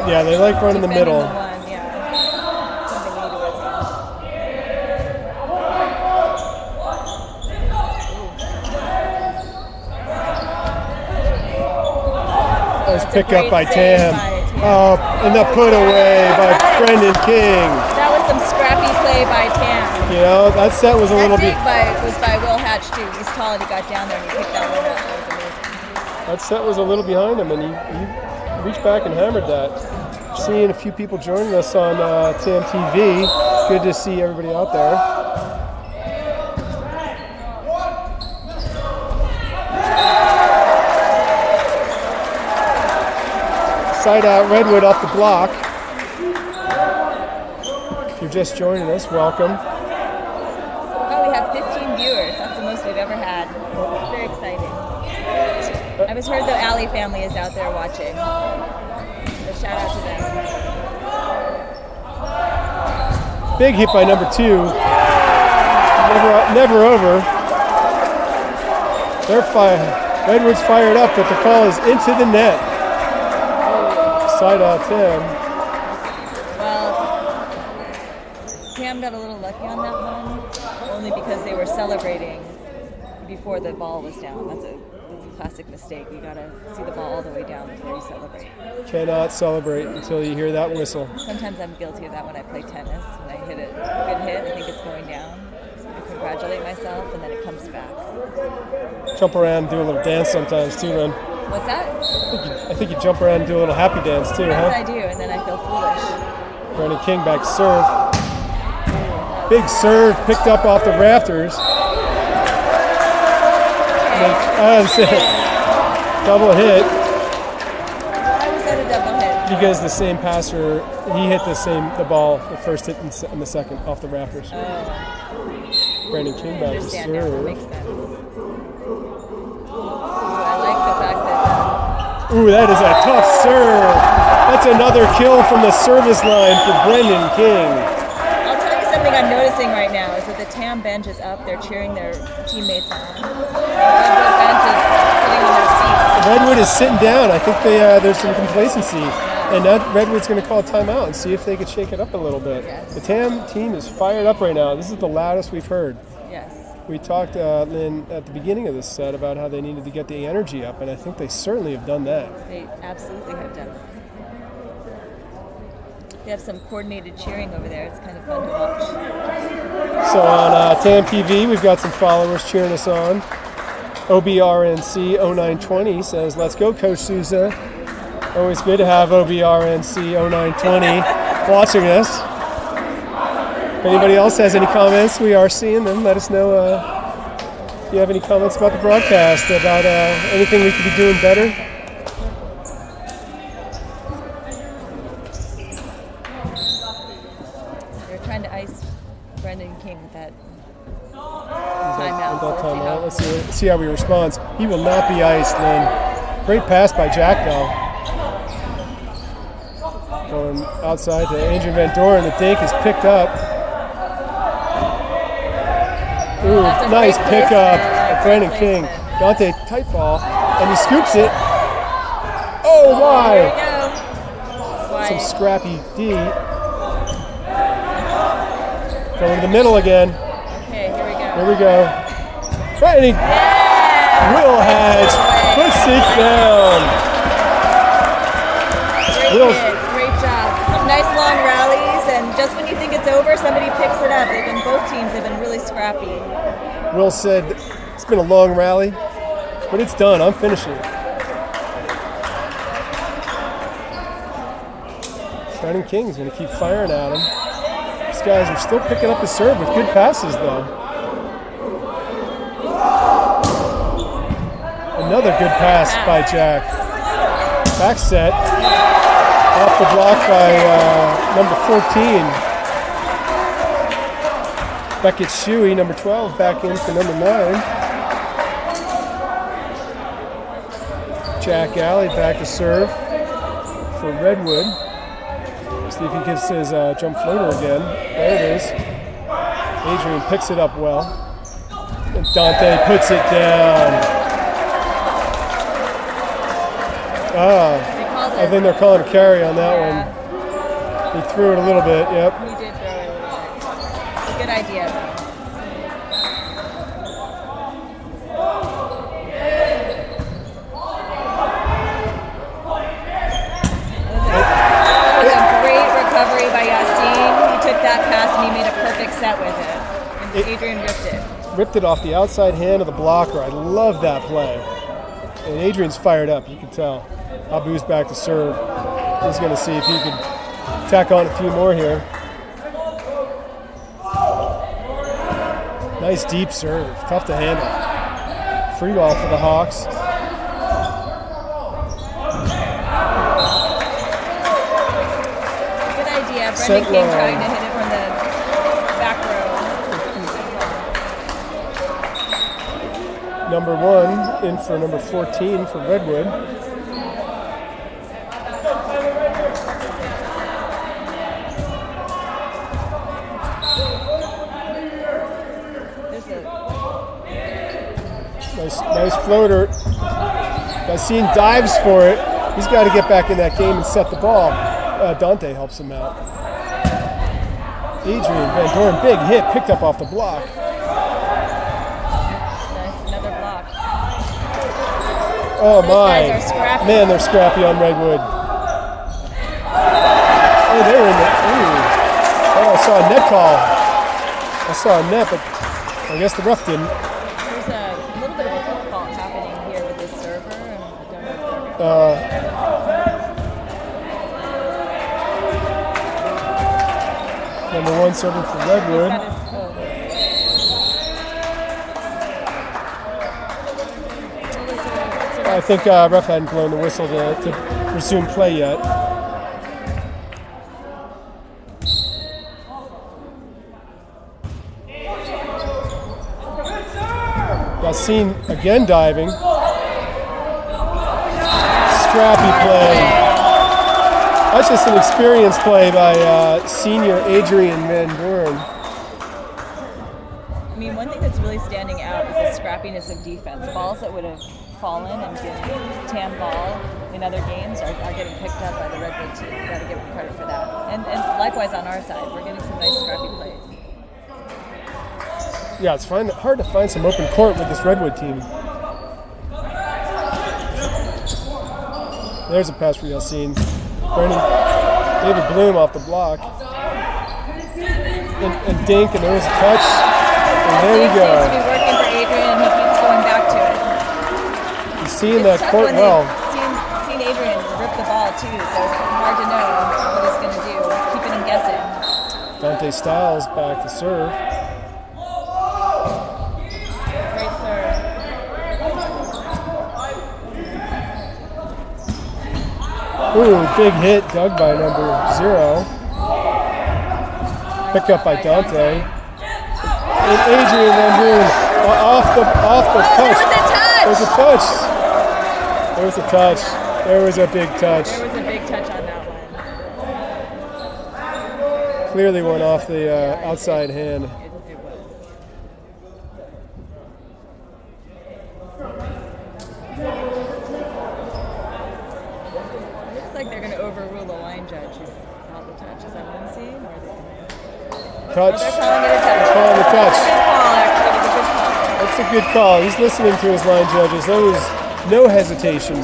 Speaker 1: Yeah, they like running the middle. Nice pickup by Tam. Oh, and the put away by Brendan King.
Speaker 2: That was some scrappy play by Tam.
Speaker 1: You know, that set was a little bit.
Speaker 2: Was by Will Hatch too. He's tall and he got down there and he picked that one up. That was amazing.
Speaker 1: That set was a little behind him, and he reached back and hammered that. Seeing a few people joining us on TAM TV. Good to see everybody out there. Side out Redwood off the block. If you're just joining us, welcome.
Speaker 2: Oh, we have 15 viewers. That's the most we've ever had. Very exciting. I was heard the Alley family is out there watching. So shout out to them.
Speaker 1: Big hit by number 2. Never over. Redwood's fired up, but the call is into the net. Side out Tam.
Speaker 2: Well, Tam got a little lucky on that one, only because they were celebrating before the ball was down. That's a classic mistake. You gotta see the ball all the way down before you celebrate.
Speaker 1: Cannot celebrate until you hear that whistle.
Speaker 2: Sometimes I'm guilty of that when I play tennis. When I hit a good hit, I think it's going down. I congratulate myself, and then it comes back.
Speaker 1: Jump around and do a little dance sometimes too, man.
Speaker 2: What's that?
Speaker 1: I think you jump around and do a little happy dance too, huh?
Speaker 2: Yes, I do, and then I feel foolish.
Speaker 1: Brendan King back to serve. Big serve picked up off the rafters. Double hit.
Speaker 2: Why was that a double hit?
Speaker 1: Because the same passer, he hit the ball, the first hit and the second off the rafters. Brendan King back to serve.
Speaker 2: That makes sense. I like the fact that.
Speaker 1: Ooh, that is a tough serve. That's another kill from the service line for Brendan King.
Speaker 2: I'll tell you something I'm noticing right now is that the TAM bench is up. They're cheering their teammates on. The Redwood bench is sitting on their seats.
Speaker 1: Redwood is sitting down. I think there's some complacency. And now Redwood's going to call a timeout and see if they could shake it up a little bit.
Speaker 2: Yes.
Speaker 1: The TAM team is fired up right now. This is the loudest we've heard.
Speaker 2: Yes.
Speaker 1: We talked, Lynn, at the beginning of this set about how they needed to get the energy up, and I think they certainly have done that.
Speaker 2: They absolutely have done it. They have some coordinated cheering over there. It's kind of fun to watch.
Speaker 1: So on TAM TV, we've got some followers cheering us on. OBRNC 0920 says, "Let's go, Coach Souza." Always good to have OBRNC 0920 watching us. If anybody else has any comments, we are seeing them. Let us know if you have any comments about the broadcast, about anything we could be doing better.
Speaker 2: They're trying to ice Brendan King with that timeout.
Speaker 1: Let's see how he responds. He will not be iced, Lynn. Great pass by Jack, though. Going outside to Adrian Van Doren. The dink is picked up. Ooh, nice pickup of Brandon King. Dante, tight ball, and he scoops it. Oh, my!
Speaker 2: There we go.
Speaker 1: Some scrappy D. Going to the middle again.
Speaker 2: Okay, here we go.
Speaker 1: Here we go. Right, and he Will Hatch puts it down.
Speaker 2: Great job. Some nice long rallies, and just when you think it's over, somebody picks it up. Both teams have been really scrappy.
Speaker 1: Will said, it's been a long rally, but it's done. I'm finishing it. Brandon King's going to keep firing at him. These guys are still picking up the serve with good passes, though. Another good pass by Jack. Back set. Off the block by number 14. Beckett Shuey, number 12, back in for number 9. Jack Alley back to serve for Redwood. See if he gives his jump floater again. There it is. Adrian picks it up well. And Dante puts it down. I think they're calling a carry on that one. He threw it a little bit, yep.
Speaker 2: He did throw it a little bit. It's a good idea, though. That was a great recovery by Yassine. He took that pass and he made a perfect set with it. And Adrian ripped it.
Speaker 1: Ripped it off the outside hand of the blocker. I love that play. And Adrian's fired up, you can tell. Abu's back to serve. He's going to see if he can tack on a few more here. Nice deep serve. Tough to handle. Free ball for the Hawks.
Speaker 2: Good idea. Brendan King trying to hit it from the back row.
Speaker 1: Number 1 in for number 14 for Redwood. Nice floater. Yassine dives for it. He's got to get back in that game and set the ball. Dante helps him out. Adrian Van Doren, big hit, picked up off the block.
Speaker 2: Nice, another block.
Speaker 1: Oh
Speaker 2: Those
Speaker 1: my.
Speaker 2: guys are scrappy.
Speaker 1: Man, they're scrappy on Redwood. Oh, they were in the. Ooh. Oh, I saw a net call. I saw a net, but I guess the ref didn't.
Speaker 2: There's a little bit of a football happening here with this server, and I don't know if
Speaker 1: Number 1 serving for Redwood. I think ref hadn't blown the whistle to resume play yet. Yassine again diving. Scrappy play. That's just an experienced play by senior Adrian Van Doren.
Speaker 2: I mean, one thing that's really standing out is the scrappiness of defense. Balls that would have fallen and been tan ball in other games are getting picked up by the Redwood team. You've got to give them credit for that. And likewise on our side, we're getting some nice scrappy plays.
Speaker 1: Yeah, it's hard to find some open court with this Redwood team. There's a pass for Yassine. David Bloom off the block. And dink, and there was a touch. And there we go.
Speaker 2: Seems to be working for Adrian, and he keeps going back to it.
Speaker 1: He's seeing that court well.
Speaker 2: Seen Adrian rip the ball too, so it's hard to know what he's going to do. Keeping him guessing.
Speaker 1: Dante Styles back to serve.
Speaker 2: Great serve.
Speaker 1: Ooh, big hit dug by number 0. Picked up by Dante. And Adrian Van Doren off the touch. There was a touch. There was a touch. There was a big touch.
Speaker 2: There was a big touch on that one.
Speaker 1: Clearly went off the outside hand.
Speaker 2: It was. Looks like they're going to overrule the line judge who's called the touch. Is that what I'm seeing? Or are they
Speaker 1: Touch.
Speaker 2: they're calling it a touch.
Speaker 1: They're calling the touch.
Speaker 2: That's a good call, actually. It's a good call.
Speaker 1: That's a good call. He's listening to his line judges. There was no hesitation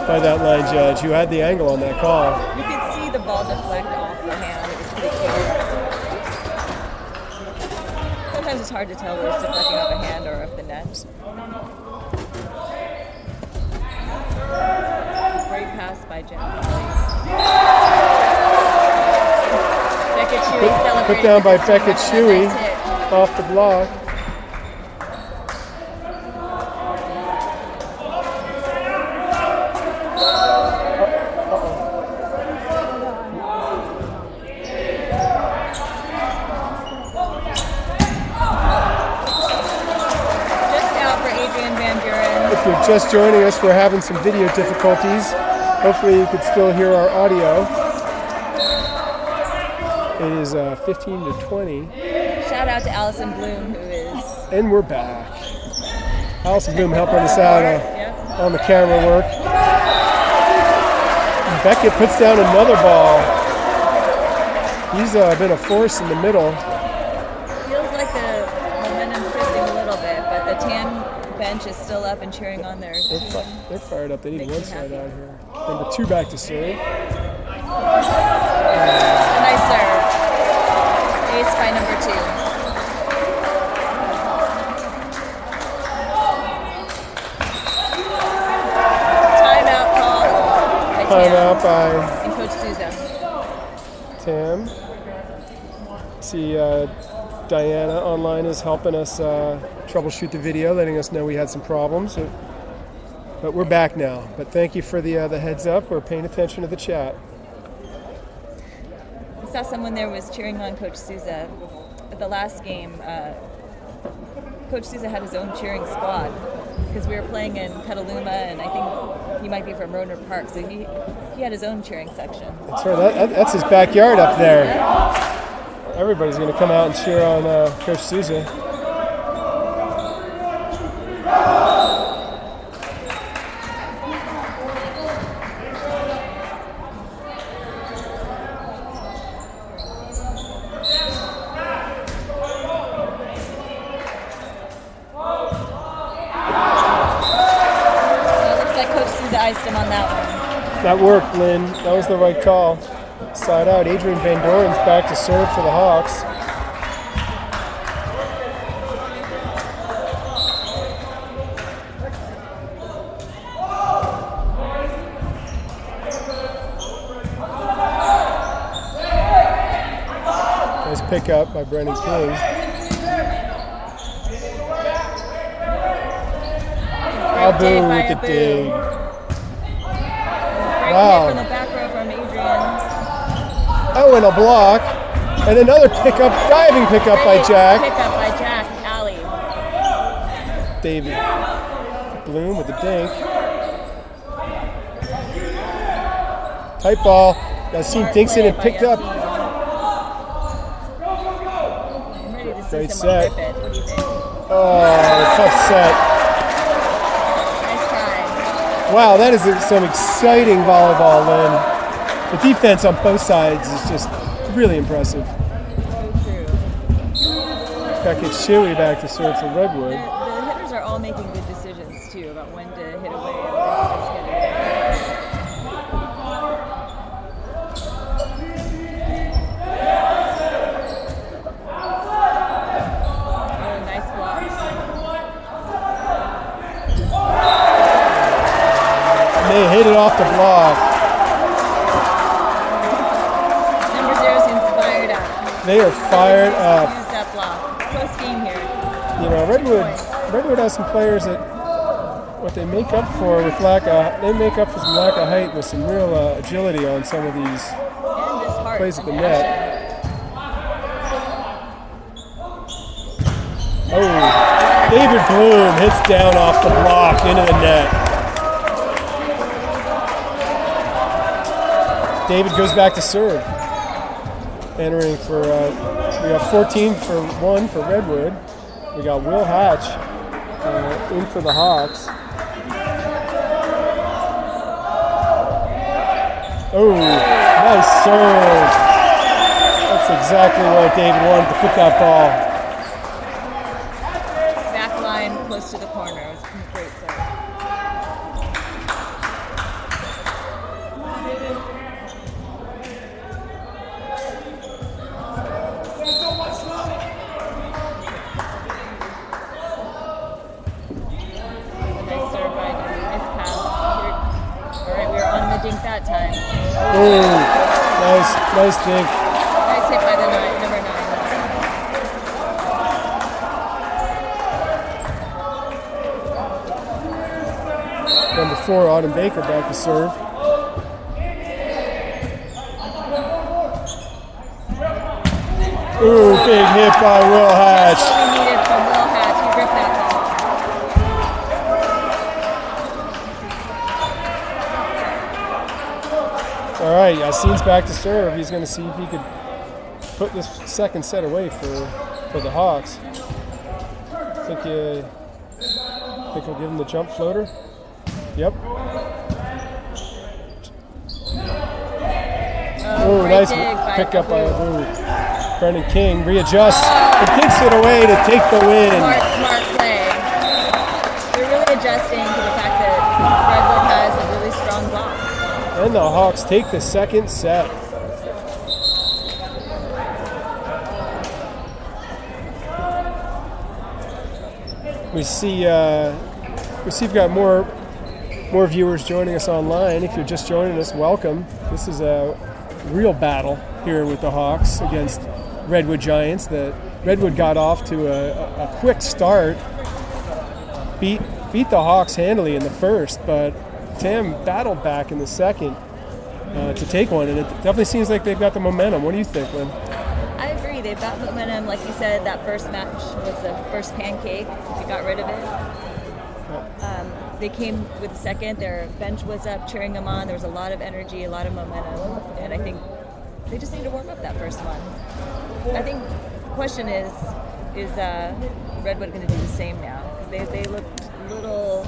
Speaker 1: by that line judge who had the angle on that call.
Speaker 2: You could see the ball deflect off the hand. It was pretty clear. Sometimes it's hard to tell whether it's deflecting off a hand or off the net. Great pass by Jen. Beckett Shuey celebrating.
Speaker 1: Put down by Beckett Shuey
Speaker 2: Nice hit.
Speaker 1: off the block. If you're just joining us, we're having some video difficulties. Hopefully you could still hear our audio. It is 15 to 20.
Speaker 2: Shout out to Allison Bloom, who is...
Speaker 1: And we're back. Allison Bloom helping us out on the camera work. Beckett puts down another ball. He's been a force in the middle.
Speaker 2: Feels like the momentum's shifting a little bit, but the tan bench is still up and cheering on their team.
Speaker 1: They're fired up. They need one side out here. Number 2 back to serve.
Speaker 2: Nice serve. Ace by number 2. Timeout call by
Speaker 1: Timeout by
Speaker 2: and Coach Souza.
Speaker 1: Tim. See, Diana online is helping us troubleshoot the video, letting us know we had some problems. But we're back now. But thank you for the heads up. We're paying attention to the chat.
Speaker 2: I saw someone there was cheering on Coach Souza. At the last game, Coach Souza had his own cheering squad because we were playing in Petaluma, and I think he might be from Rohnert Park, so he had his own cheering section.
Speaker 1: That's right. That's his backyard up there. Everybody's going to come out and cheer on Coach Souza.
Speaker 2: Iced him on that one.
Speaker 1: That worked, Lynn. That was the right call. Side out. Adrian Van Doren's back to serve for the Hawks. Nice pickup by Brendan King. Abu with the dig. Wow.
Speaker 2: From the back row from Adrian.
Speaker 1: Oh, and a block. And another pickup, diving pickup by Jack.
Speaker 2: Pickup by Jack, Alley.
Speaker 1: David Bloom with the dink. Tight ball. Yassine dinks it and picked up.
Speaker 2: I'm ready to see
Speaker 1: Great
Speaker 2: someone
Speaker 1: set.
Speaker 2: rip it. What do you think?
Speaker 1: Oh, tough set.
Speaker 2: Nice try.
Speaker 1: Wow, that is some exciting volleyball, Lynn. The defense on both sides is just really impressive.
Speaker 2: So true.
Speaker 1: Beckett Shuey back to serve for Redwood.
Speaker 2: The hitters are all making good decisions, too, about when to hit away and when to just hit it. Oh, nice block.
Speaker 1: They hit it off the block.
Speaker 2: Number 0 seems fired up.
Speaker 1: They are fired up.
Speaker 2: Use that block. Close game here.
Speaker 1: You know, Redwood has some players that what they make up for with some lack of height with some real agility on some of these
Speaker 2: And just heart
Speaker 1: plays at the
Speaker 2: and
Speaker 1: net.
Speaker 2: passion.
Speaker 1: Oh, David Bloom hits down off the block into the net. David goes back to serve. entering for, we got 14 for 1 for Redwood. We got Will Hatch in for the Hawks. Oh, nice serve. That's exactly where David wanted to put that ball.
Speaker 2: Back line close to the corner. It was a great serve. Nice serve by him. Nice pass. All right, we were on the dink that time.
Speaker 1: Ooh, nice dink.
Speaker 2: Nice hit by the number 9.
Speaker 1: Number 4, Autumn Baker back to serve. Ooh, big hit by Will Hatch.
Speaker 2: That's all we needed from Will Hatch. He ripped that ball.
Speaker 1: All right, Yassine's back to serve. He's going to see if he could put this second set away for the Hawks. Think he'll give him the jump floater? Yep. Oh, nice pickup by Abu. Brendan King readjusts and kicks it away to take the win.
Speaker 2: Smart play. They're really adjusting to the fact that Redwood has a really strong block.
Speaker 1: And the Hawks take the second set. We see we've got more viewers joining us online. If you're just joining us, welcome. This is a real battle here with the Hawks against Redwood Giants. The Redwood got off to a quick start, beat the Hawks handily in the first, but Tam battled back in the second to take one, and it definitely seems like they've got the momentum. What do you think, Lynn?
Speaker 2: I agree. They've got momentum. Like you said, that first match was the first pancake. They got rid of it. They came with the second. Their bench was up, cheering them on. There was a lot of energy, a lot of momentum, and I think they just need to warm up that first one. I think the question is Redwood going to do the same now? Because they looked a little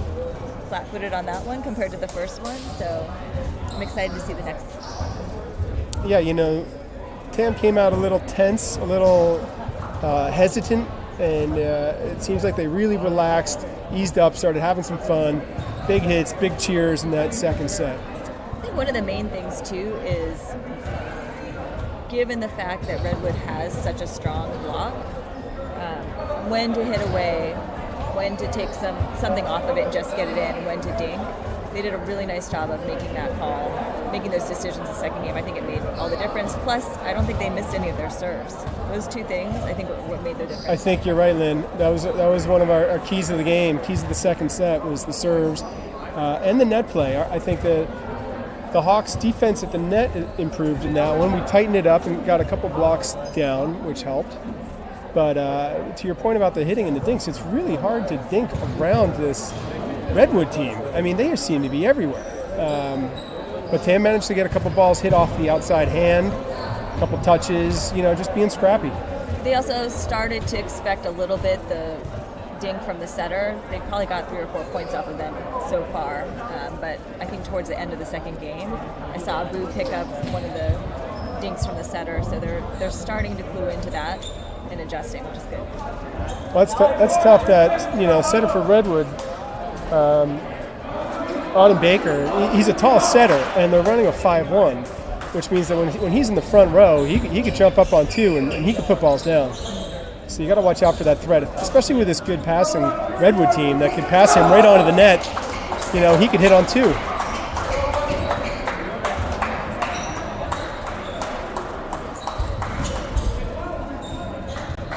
Speaker 2: flat-footed on that one compared to the first one, so I'm excited to see the next.
Speaker 1: Yeah, Tam came out a little tense, a little hesitant, and it seems like they really relaxed, eased up, started having some fun, big hits, big cheers in that second set.
Speaker 2: I think one of the main things, too, is given the fact that Redwood has such a strong block, when to hit away, when to take something off of it and just get it in, when to dink. They did a really nice job of making that call, making those decisions the second game. I think it made all the difference. Plus, I don't think they missed any of their serves. Those two things, I think, were what made the difference.
Speaker 1: I think you're right, Lynn. That was one of our keys of the game. Keys of the second set was the serves and the net play. I think the Hawks' defense at the net improved in that one. We tightened it up and got a couple blocks down, which helped. But to your point about the hitting and the dinks, it's really hard to dink around this Redwood team. I mean, they seem to be everywhere. But Tam managed to get a couple balls hit off the outside hand, a couple touches, just being scrappy.
Speaker 2: They also started to expect a little bit the dink from the setter. They probably got 3 or 4 points off of them so far. But I think towards the end of the second game, I saw Abu pick up one of the dinks from the setter. So they're starting to clue into that and adjusting, which is good.
Speaker 1: Well, that's tough that, setter for Redwood, Autumn Baker, he's a tall setter, and they're running a 5-1, which means that when he's in the front row, he could jump up on 2 and he could put balls down. So you got to watch out for that threat, especially with this good passing Redwood team that could pass him right onto the net. He could hit on 2.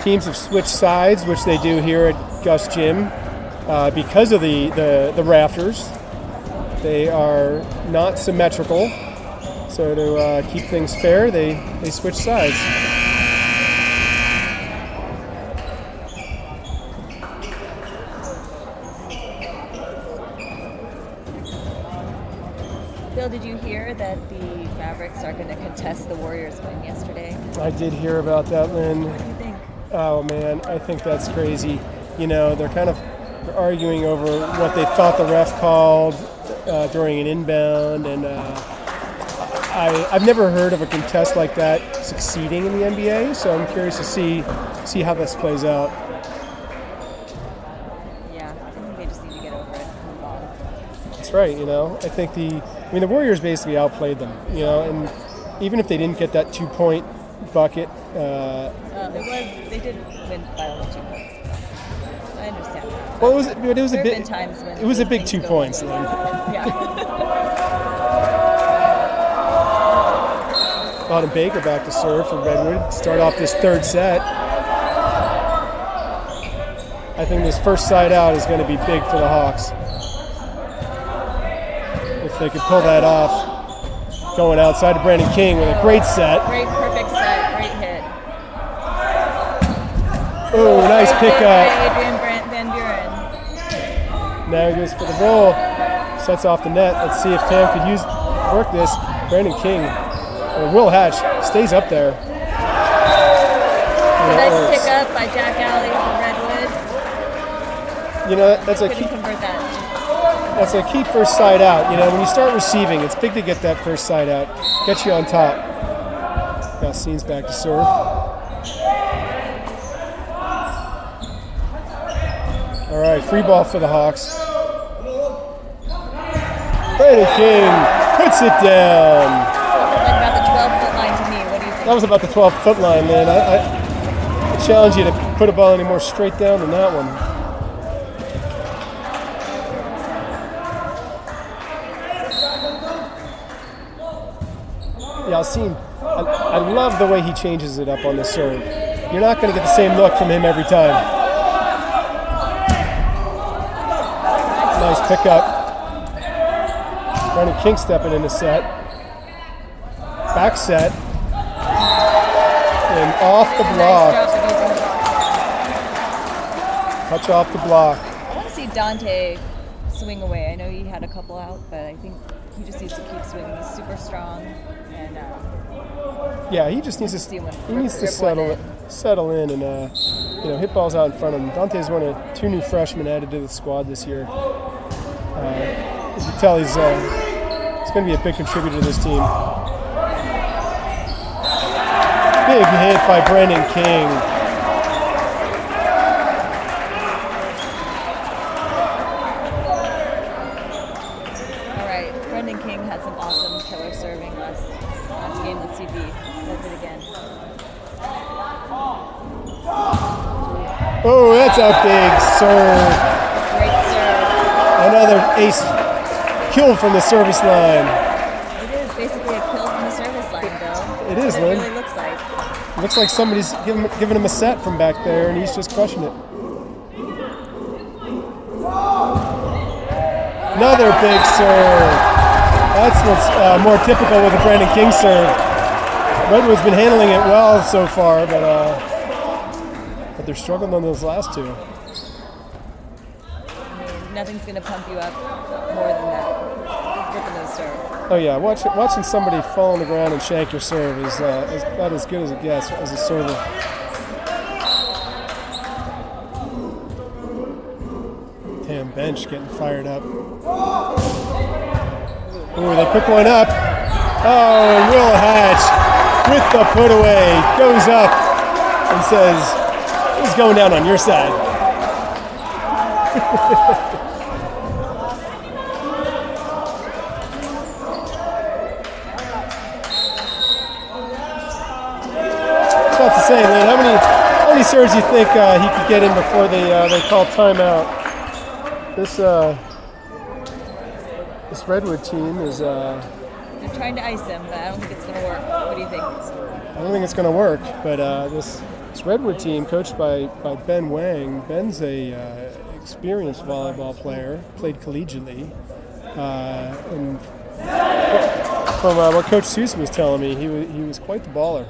Speaker 1: Teams have switched sides, which they do here at Gus Gym, because of the rafters. They are not symmetrical, so to keep things fair, they switch sides.
Speaker 2: Bill, did you hear that the Mavericks are going to contest the Warriors win yesterday?
Speaker 1: I did hear about that, Lynn.
Speaker 2: What do you think?
Speaker 1: Oh man, I think that's crazy. They're kind of arguing over what they thought the ref called during an inbound, and I've never heard of a contest like that succeeding in the NBA, so I'm curious to see how this plays out.
Speaker 2: Yeah, I think they just need to get over it and move on.
Speaker 1: That's right. I think the Warriors basically outplayed them. And even if they didn't get that 2-point bucket,
Speaker 2: they did win by only 2 points. I understand that.
Speaker 1: Well, it was a bit.
Speaker 2: Times when
Speaker 1: it was a big 2 points. Then.
Speaker 2: Yeah.
Speaker 1: Autumn Baker back to serve for Redwood. Start off this third set. I think this first side out is going to be big for the Hawks. If they could pull that off. Going outside to Brandon King with a great set.
Speaker 2: Great, perfect set. Great hit.
Speaker 1: Oh, nice pickup.
Speaker 2: Adrian Van Buren.
Speaker 1: Now he goes for the roll. Sets off the net. Let's see if Tam could work this. Brandon King. Will Hatch stays up there.
Speaker 2: Nice pickup by Jack Alley from Redwood.
Speaker 1: That's a
Speaker 2: Couldn't convert that.
Speaker 1: That's a key first side out. When you start receiving, it's big to get that first side out. Get you on top. Scene's back to serve. All right, free ball for the Hawks. Brandon King puts it down.
Speaker 2: About the 12-foot line to me. What do you think?
Speaker 1: That was about the 12-foot line, man. I challenge you to put a ball any more straight down than that one. Yassine, I love the way he changes it up on the serve. You're not going to get the same look from him every time. Nice pickup. Brandon King stepping in the set. Back set. And off the block. Touch off the block.
Speaker 2: I want to see Dante swing away. I know he had a couple out, but I think he just needs to keep swinging. He's super strong. And
Speaker 1: yeah, he just needs to settle in and hit balls out in front of him. Dante's one of 2 new freshmen added to the squad this year. As you tell, he's going to be a big contributor to this team. Big hit by Brandon King.
Speaker 2: all right, Brendan King had some awesome killer serving last game. Let's see if he does it again.
Speaker 1: Oh, that's a big serve.
Speaker 2: Great serve.
Speaker 1: Another ace kill from the service line.
Speaker 2: It is basically a kill from the service line, Bill.
Speaker 1: It is,
Speaker 2: It
Speaker 1: Lynn.
Speaker 2: really looks like.
Speaker 1: It looks like somebody's giving him a set from back there, and he's just crushing it. Another big serve. That's what's more typical with a Brandon King serve. Redwood's been handling it well so far, but they're struggling on those last 2.
Speaker 2: I mean, nothing's going to pump you up more than that. Ripping those serve.
Speaker 1: Oh yeah, watching somebody fall on the ground and shank your serve is about as good as it gets as a server. Damn, bench getting fired up. Ooh, they pick one up. Oh, and Will Hatch with the put away goes up and says, "Who's going down on your side?" Tough to say, Lynn. How many serves do you think he could get in before they call timeout? This Redwood team is.
Speaker 2: They're trying to ice him, but I don't think it's going to work. What do you think?
Speaker 1: I don't think it's going to work, but this Redwood team, coached by Ben Wang. Ben's a experienced volleyball player, played collegiately, and from what Coach Sousa was telling me, he was quite the baller.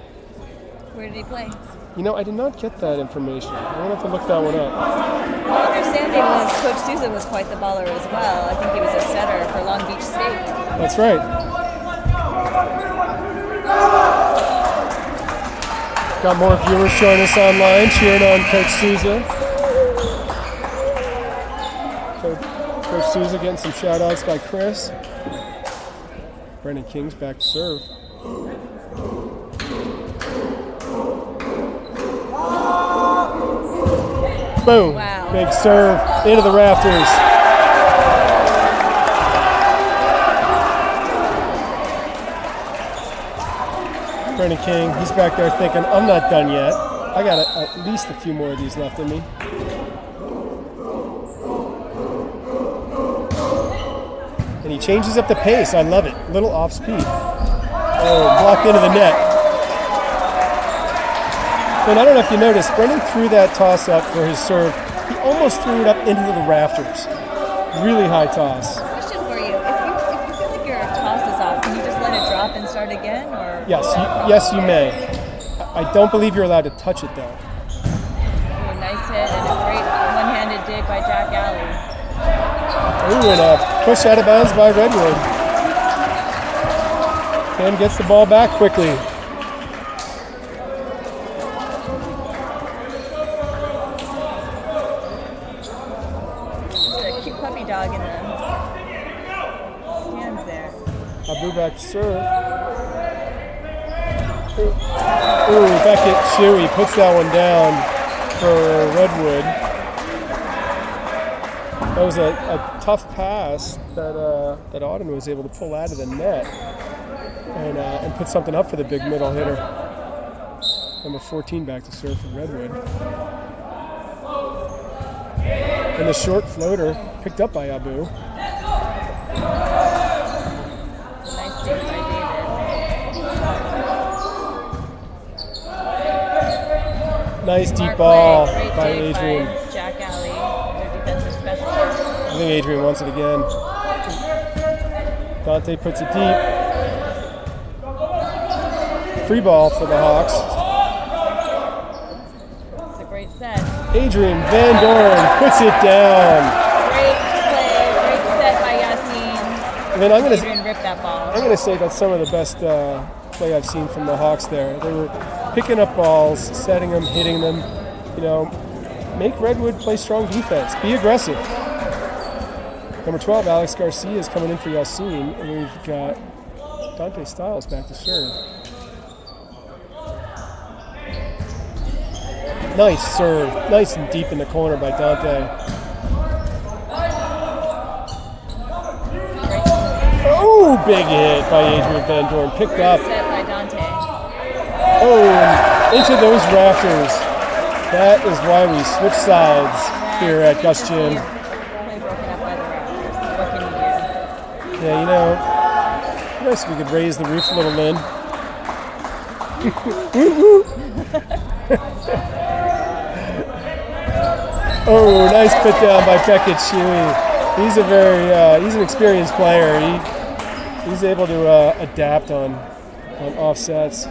Speaker 2: Where did he play?
Speaker 1: I did not get that information. I'm going to have to look that one up.
Speaker 2: My understanding was Coach Sousa was quite the baller as well. I think he was a setter for Long Beach State.
Speaker 1: That's right. Got more viewers joining us online, cheering on Coach Souza. Coach Souza getting some shout outs by Chris. Brendan King's back to serve. Boom.
Speaker 2: Wow.
Speaker 1: Big serve into the rafters. Brendan King, he's back there thinking, I'm not done yet. I got at least a few more of these left in me. And he changes up the pace. I love it. Little off speed. Oh, blocked into the net. And I don't know if you noticed, Brendan threw that toss up for his serve. He almost threw it up into the rafters. Really high toss.
Speaker 2: Question for you. If you feel like your toss is off, can you just let it drop and start again? Or
Speaker 1: Yes, you may. I don't believe you're allowed to touch it, though.
Speaker 2: Ooh, nice hit and a great one-handed dig by Jack Alley.
Speaker 1: Ooh, and a push out of bounds by Redwood. Cam gets the ball back quickly.
Speaker 2: There's a cute puppy dog in the stands there.
Speaker 1: Abu back to serve. Ooh, Beckett Shuey puts that one down for Redwood. That was a tough pass that Auden was able to pull out of the net and put something up for the big middle hitter. Number 14 back to serve for Redwood. And the short floater picked up by Abu.
Speaker 2: Nice dig by David.
Speaker 1: Nice deep
Speaker 2: Smart
Speaker 1: ball
Speaker 2: play, great
Speaker 1: by
Speaker 2: dig
Speaker 1: Adrian.
Speaker 2: by Jack Alley, their defensive specialist.
Speaker 1: I think Adrian wants it again. Dante puts it deep. Free ball for the Hawks.
Speaker 2: It's a great set.
Speaker 1: Adrian Van Doren puts it down.
Speaker 2: Great play, great set by Yassine.
Speaker 1: And then
Speaker 2: Adrian ripped that ball.
Speaker 1: I'm gonna say that's some of the best play I've seen from the Hawks there. They were picking up balls, setting them, hitting them. You know, make Redwood play strong defense. Be aggressive. Number 12, Alex Garcia is coming in for Yassine, and we've got Dante Stiles back to serve. Nice serve, nice and deep in the corner by Dante. Oh, big hit by Adrian Van Doren, picked up.
Speaker 2: Set by Dante.
Speaker 1: Oh, and into those rafters. That is why we switch sides here at Gus Gym.
Speaker 2: Play broken up by the rafters. What can you do?
Speaker 1: Yeah, nice if we could raise the roof a little, Lynn. Oh, nice put down by Beckett Shuey. He's an experienced player. He's able to adapt on offsets.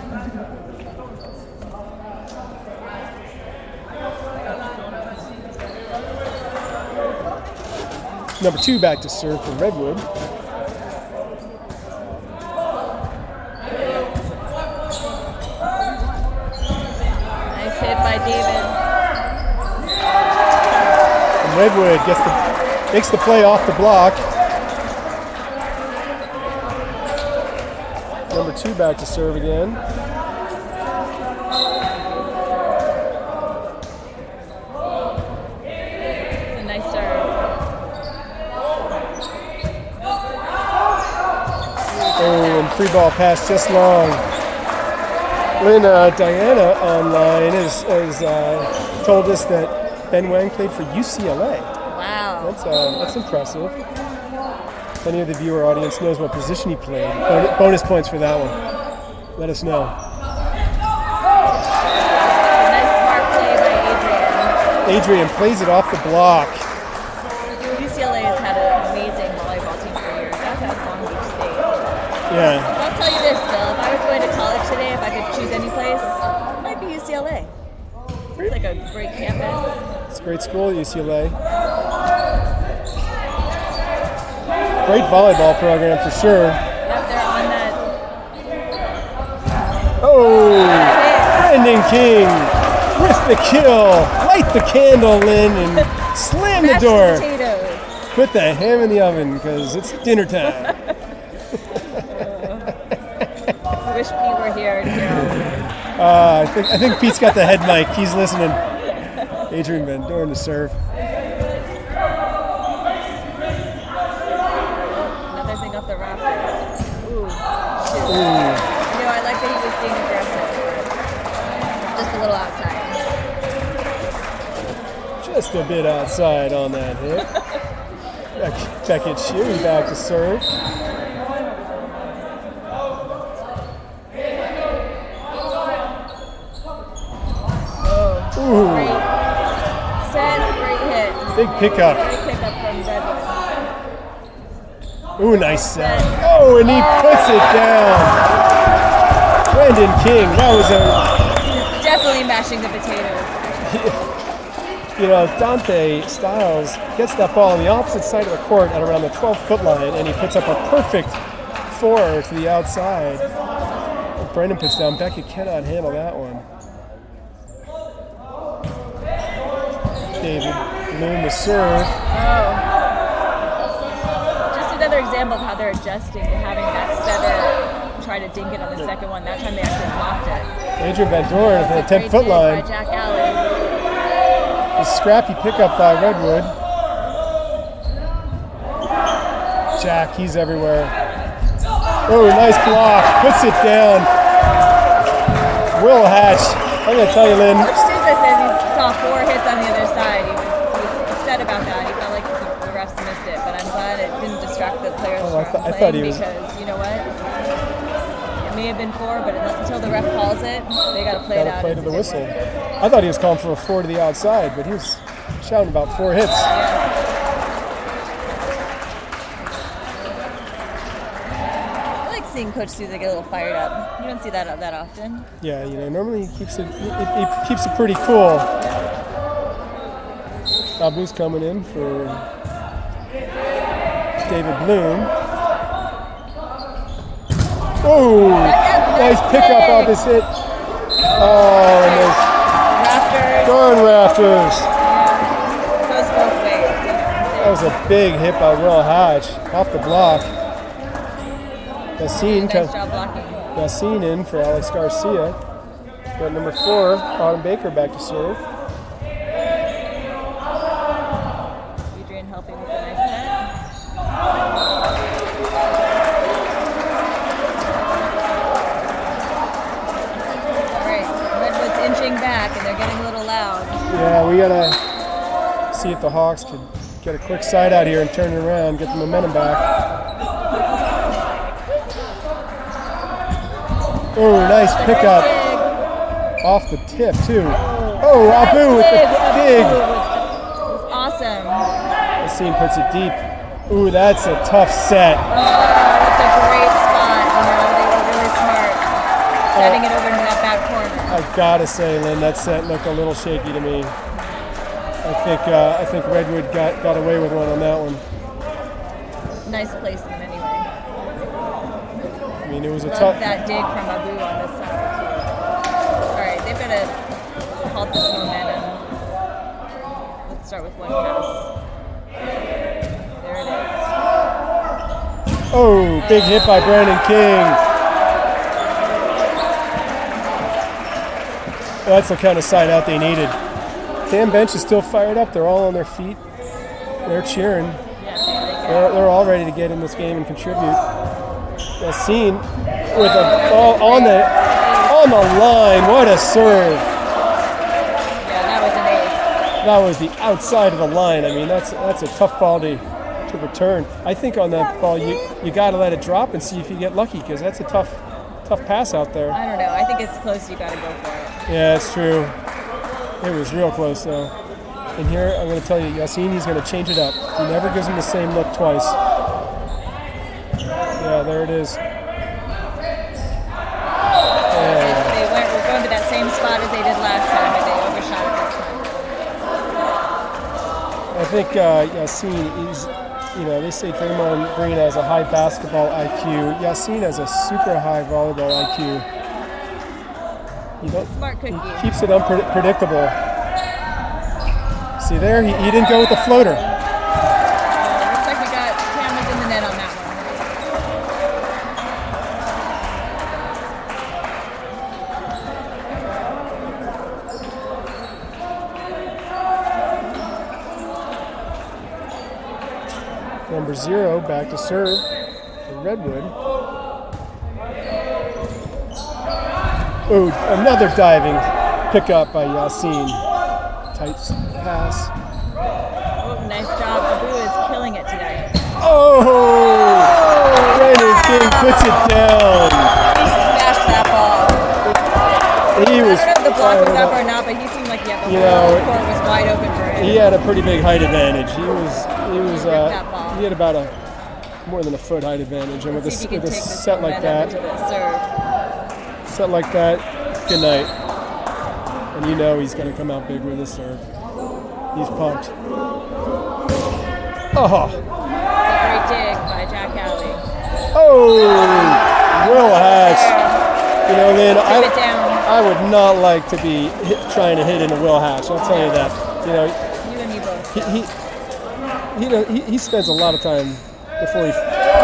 Speaker 1: Number 2 back to serve for Redwood.
Speaker 2: Nice hit by David.
Speaker 1: And Redwood makes the play off the block. Number 2 back to serve again.
Speaker 2: A nice serve.
Speaker 1: Oh, and free ball pass just long. Lynn, Diana online has told us that Ben Wang played for UCLA.
Speaker 2: Wow.
Speaker 1: That's impressive. If any of the viewer audience knows what position he played, bonus points for that one. Let us know.
Speaker 2: Nice smart play by Adrian.
Speaker 1: Adrian plays it off the block.
Speaker 2: UCLA has had an amazing volleyball team for years. That's at Long Beach State.
Speaker 1: Yeah.
Speaker 2: I'll tell you this, Phil. If I was going to college today, if I could choose any place, it might be UCLA. It's like a great campus.
Speaker 1: It's a great school, UCLA. Great volleyball program for sure.
Speaker 2: Yep, they're on that.
Speaker 1: Oh, Brendan King with the kill. Light the candle, Lynn, and slam the
Speaker 2: Mashed
Speaker 1: door.
Speaker 2: potatoes.
Speaker 1: Put the ham in the oven because it's dinner time.
Speaker 2: Wish Pete were here to hear all of this.
Speaker 1: I think Pete's got the head mic. He's listening. Adrian Van Doren to serve.
Speaker 2: Another thing off the rafters. Ooh, shoot.
Speaker 1: Ooh.
Speaker 2: You know, I like that he was being aggressive. Just a little outside.
Speaker 1: Just a bit outside on that hit. Beckett Sheary back to serve. Ooh.
Speaker 2: Great set, great hit.
Speaker 1: Big pickup.
Speaker 2: Great pickup from Redwood.
Speaker 1: Ooh, nice set. Oh, and he puts it down. Brendan King, that was
Speaker 2: He's definitely mashing the potatoes.
Speaker 1: You know, Dante Stiles gets that ball on the opposite side of the court at around the 12-foot line, and he puts up a perfect 4 to the outside. Brendan puts down. Beckett cannot handle that one. David Bloom to serve.
Speaker 2: Oh. Just another example of how they're adjusting to having that setter try to dink it on the second one. That time they actually blocked it.
Speaker 1: Adrian Van Doren at the 10-foot line.
Speaker 2: By Jack Alley.
Speaker 1: A scrappy pickup by Redwood. Jack, he's everywhere. Oh, nice block. Puts it down. Will Hatch. I'm going to tell you, Lynn.
Speaker 2: Coach Souza says he saw 4 hits on the other side. He was upset about that. He felt like the refs missed it, but I'm glad it didn't distract the players from
Speaker 1: I
Speaker 2: playing
Speaker 1: thought he was.
Speaker 2: because you know what? It may have been 4, but until the ref calls it, they got to play it out.
Speaker 1: Play to the whistle. I thought he was calling for a 4 to the outside, but he was shouting about 4 hits.
Speaker 2: Yeah. I like seeing Coach Souza get a little fired up. You don't see that often.
Speaker 1: Yeah, you know, normally he keeps it pretty cool. Abu's coming in for David Bloom. Oh, nice pickup off his hit. Oh, and those
Speaker 2: Rafters.
Speaker 1: darn rafters.
Speaker 2: Yeah. Goes both ways.
Speaker 1: That was a big hit by Will Hatch off the block.
Speaker 2: Nice job blocking.
Speaker 1: Yassine in for Alex Garcia. Got number 4, Autumn Baker back to serve.
Speaker 2: Adrian helping with a nice set. All right, Redwood's inching back and they're getting a little loud.
Speaker 1: Yeah, we gotta see if the Hawks can get a quick side out here and turn it around, get the momentum back. Oh, nice pickup. Off the tip, too. Oh, Abu with the big.
Speaker 2: was awesome.
Speaker 1: Yassine puts it deep. Ooh, that's a tough set.
Speaker 2: That's a great spot. You know, they were really smart setting it over into that back corner.
Speaker 1: I've got to say, Lynn, that set looked a little shaky to me. I think Redwood got away with one on that one.
Speaker 2: Nice placement anyway.
Speaker 1: I mean, it was a
Speaker 2: Love
Speaker 1: tough.
Speaker 2: that dig from Abu on this side. All right, they've got to halt this momentum. Let's start with one pass. There it is.
Speaker 1: Oh, big hit by Brendan King. That's the kind of side out they needed. Cam bench is still fired up. They're all on their feet. They're cheering.
Speaker 2: Yeah,
Speaker 1: They're all ready to get in this game and contribute. Yassine with a ball on the line. What a serve!
Speaker 2: Yeah, that was an ace.
Speaker 1: That was the outside of the line. I mean, that's a tough ball to return. I think on that ball you got to let it drop and see if you get lucky because that's a tough pass out there.
Speaker 2: I don't know. I think it's close. You got to go for it.
Speaker 1: Yeah, it's true. It was real close though. And here I'm going to tell you, Yassine, he's going to change it up. He never gives him the same look twice. Yeah, there it is.
Speaker 2: We're going to that same spot as they did last time, but they overshot it this time.
Speaker 1: I think Yassine is, they say Draymond Green has a high basketball IQ. Yassine has a super high volleyball IQ. You don't,
Speaker 2: Smart cookie.
Speaker 1: he keeps it unpredictable. See there, he didn't go with the floater.
Speaker 2: Looks like we got cameras in the net on that
Speaker 1: one. Number 0 back to serve for Redwood. Oh, another diving pickup by Yassine. Tight pass.
Speaker 2: Oh, nice job. Abu is killing it today.
Speaker 1: Oh! Brandon King puts it down.
Speaker 2: He smashed that ball.
Speaker 1: He was.
Speaker 2: I don't know if the block was up or not, but he seemed like the whole court was wide open for him.
Speaker 1: He had a pretty big height advantage. He
Speaker 2: that ball.
Speaker 1: had about more than a foot height advantage, and with a set like that, good night. And you know he's going to come out big with his serve. He's pumped. Oh!
Speaker 2: It's a great dig by Jack Alley.
Speaker 1: Oh! Will Hatch. You know, Lynn, I would not like to be trying to hit into Will Hatch. I'll tell you that. You know,
Speaker 2: you and me both.
Speaker 1: He spends a lot of time before he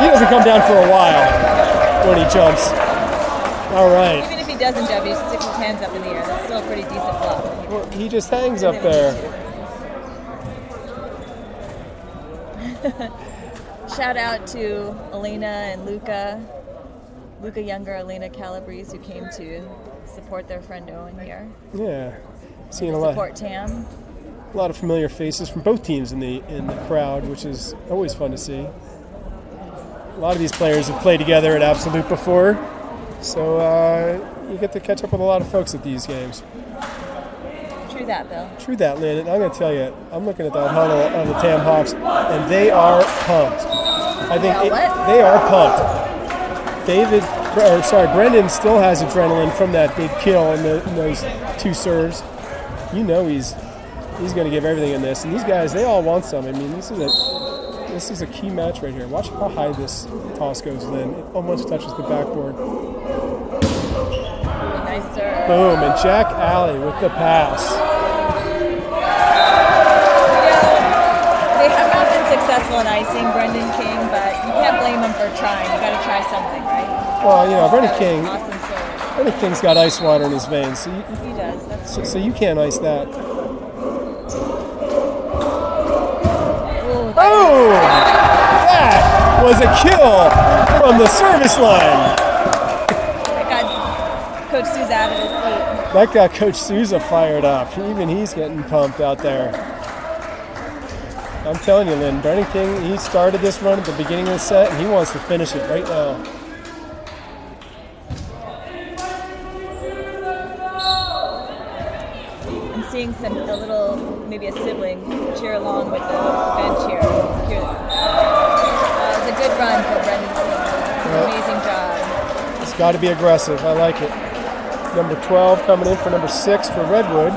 Speaker 1: doesn't come down for a while when he jumps. All right.
Speaker 2: Even if he doesn't jump, he sticks his hands up in the air. That's still a pretty decent flop.
Speaker 1: Well, he just hangs up there.
Speaker 2: Shout out to Elena and Luca Younger, Elena Calabrese, who came to support their friend Owen here.
Speaker 1: Yeah, seeing
Speaker 2: support Tam.
Speaker 1: A lot of familiar faces from both teams in the crowd, which is always fun to see. A lot of these players have played together at Absolute before, so you get to catch up with a lot of folks at these games.
Speaker 2: True that, Bill.
Speaker 1: True that, Lynn. And I'm going to tell you, I'm looking at that huddle of the Tam Hawks, and they are pumped. I think they are pumped. Brendan still has adrenaline from that big kill in those 2 serves. You know he's going to give everything in this, and these guys, they all want some. I mean, this is a key match right here. Watch how high this toss goes, Lynn. It almost touches the backboard.
Speaker 2: Nice serve.
Speaker 1: Boom, and Jack Alley with the pass.
Speaker 2: They have not been successful in icing Brendan King, but you can't blame him for trying. You got to try something, right?
Speaker 1: Well, you know, Brendan King's got ice water in his veins. So
Speaker 2: he does. That's
Speaker 1: so you can't ice that. That was a kill from the service line.
Speaker 2: That got Coach Souza out of his seat.
Speaker 1: That got Coach Souza fired up. Even he's getting pumped out there. I'm telling you, Lynn, Brendan King, he started this run at the beginning of the set, and he wants to finish it right now.
Speaker 2: I'm seeing maybe a sibling cheer along with the bench here. It was a good run for Brendan King. Amazing job.
Speaker 1: It's got to be aggressive. I like it. Number 12 coming in for number 6 for Redwood.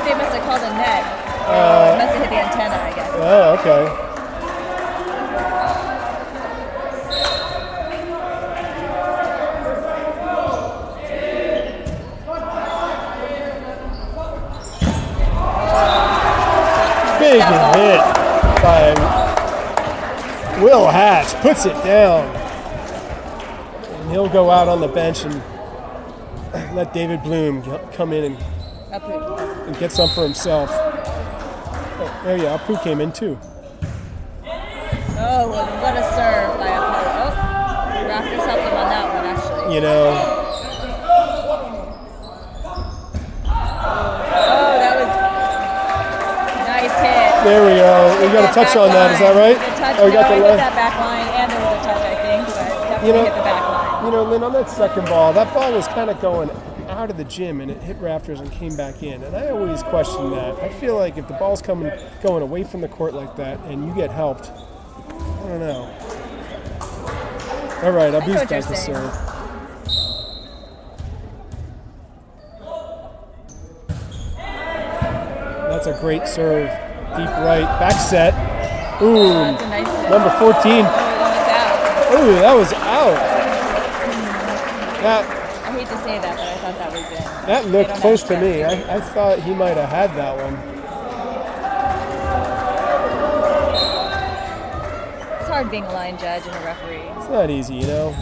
Speaker 2: They must have called a net. It must have hit the antenna, I guess.
Speaker 1: Oh, okay. Big hit by Will Hatch. Puts it down. And he'll go out on the bench and let David Bloom come in and get some for himself. Oh yeah, Apu came in too.
Speaker 2: Oh, what a serve by Apu. Oh, Raptors helped him on that one, actually.
Speaker 1: You know.
Speaker 2: Oh, that was nice hit.
Speaker 1: There we go. We got a touch on that. Is that right?
Speaker 2: Oh, we got the hit that back line and there was a touch, I think, but definitely hit the back line.
Speaker 1: You know, Lynn, on that second ball, that ball was kind of going out of the gym and it hit Raptors and came back in. And I always question that. I feel like if the ball's going away from the court like that and you get helped, I don't know. All right, Abu's back to serve. That's a great serve. Deep right. Back set. Ooh.
Speaker 2: That's a nice hit.
Speaker 1: Number 14. Ooh, that was out. That,
Speaker 2: I hate to say that, but I thought that was in.
Speaker 1: that looked close to me. I thought he might have had that one.
Speaker 2: It's hard being a line judge and a referee.
Speaker 1: It's not easy, you know.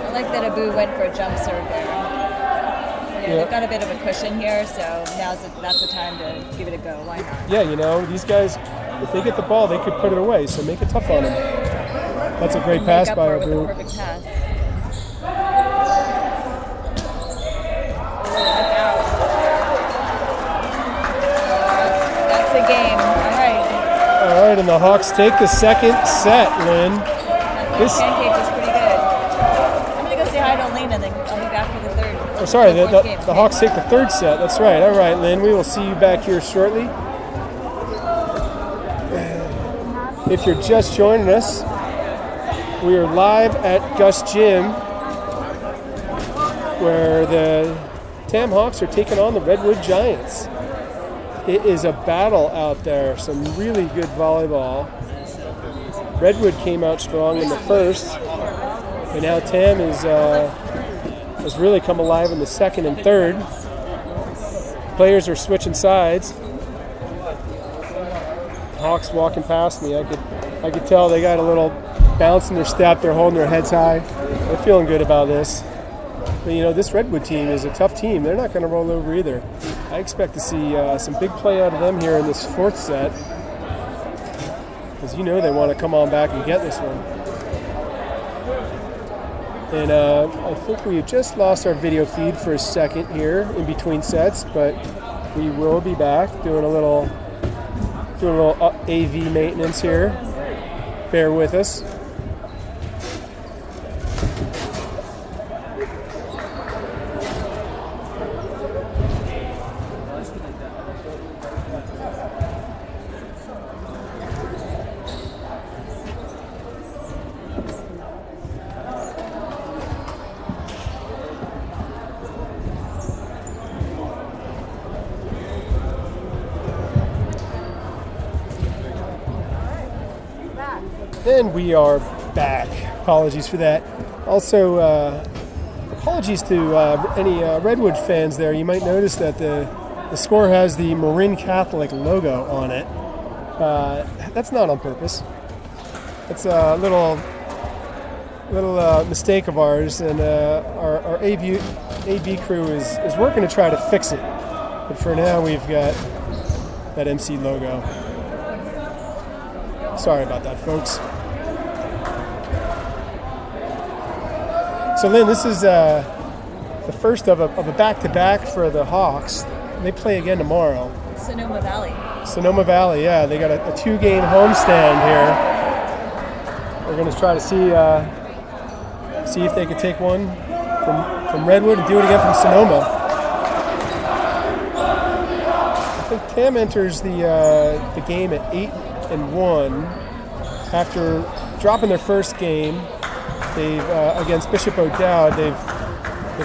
Speaker 2: I like that Abu went for a jump serve there. Yeah, they've got a bit of a cushion here, so that's the time to give it a go. Why not?
Speaker 1: Yeah, you know, these guys, if they get the ball, they could put it away, so make it tough on them. That's a great pass by Abu.
Speaker 2: Perfect pass. That's a game.
Speaker 1: All right, and the Hawks take the second set, Lynn.
Speaker 2: This pancake is pretty good. I'm going to go say hi to Lena, and then I'll be back for the third.
Speaker 1: Oh, sorry, the Hawks take the third set. That's right. All right, Lynn, we will see you back here shortly. If you're just joining us, we are live at Gus Gym, where the Tam Hawks are taking on the Redwood Giants. It is a battle out there, some really good volleyball. Redwood came out strong in the first, and now Tam has really come alive in the second and third. Players are switching sides. Hawks walking past me. I could tell they got a little bounce in their step. They're holding their heads high. They're feeling good about this. But, you know, this Redwood team is a tough team. They're not going to roll over either. I expect to see some big play out of them here in this fourth set, because you know they want to come on back and get this one. And I think we just lost our video feed for a second here in between sets, but we will be back doing a little AV maintenance here. Bear with us. And we are back. Apologies for that. Also, apologies to any Redwood fans there. You might notice that the score has the Marin Catholic logo on it. That's not on purpose. It's a little mistake of ours, and our AV crew is working to try to fix it. But for now, we've got that MC logo. Sorry about that, folks. So, Lynn, this is the first of a back-to-back for the Hawks. They play again tomorrow.
Speaker 2: Sonoma Valley.
Speaker 1: Sonoma Valley, yeah. They got a two-game homestand here. We're going to try to see if they could take one from Redwood and do it again from Sonoma. I think Tam enters the game at 8-1 after dropping their first game. They've against Bishop O'Dowd. They've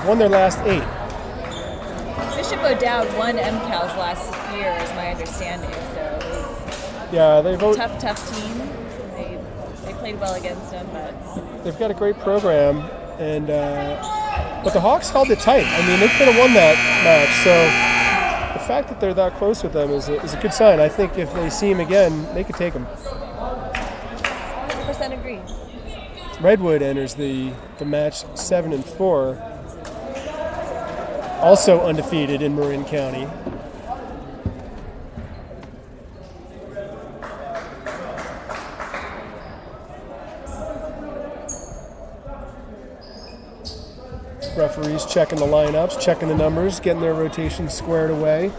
Speaker 1: won their last 8.
Speaker 2: Bishop O'Dowd won MCAL's last year, is my understanding. So
Speaker 1: yeah, they've
Speaker 2: a tough team. They played well against them, but
Speaker 1: they've got a great program, and but the Hawks held it tight. I mean, they could have won that match. So the fact that they're that close with them is a good sign. I think if they see him again, they could take him.
Speaker 2: 100% agree.
Speaker 1: Redwood enters the match 7-4, also undefeated in Marin County. Referees checking the lineups, checking the numbers, getting their rotations squared away.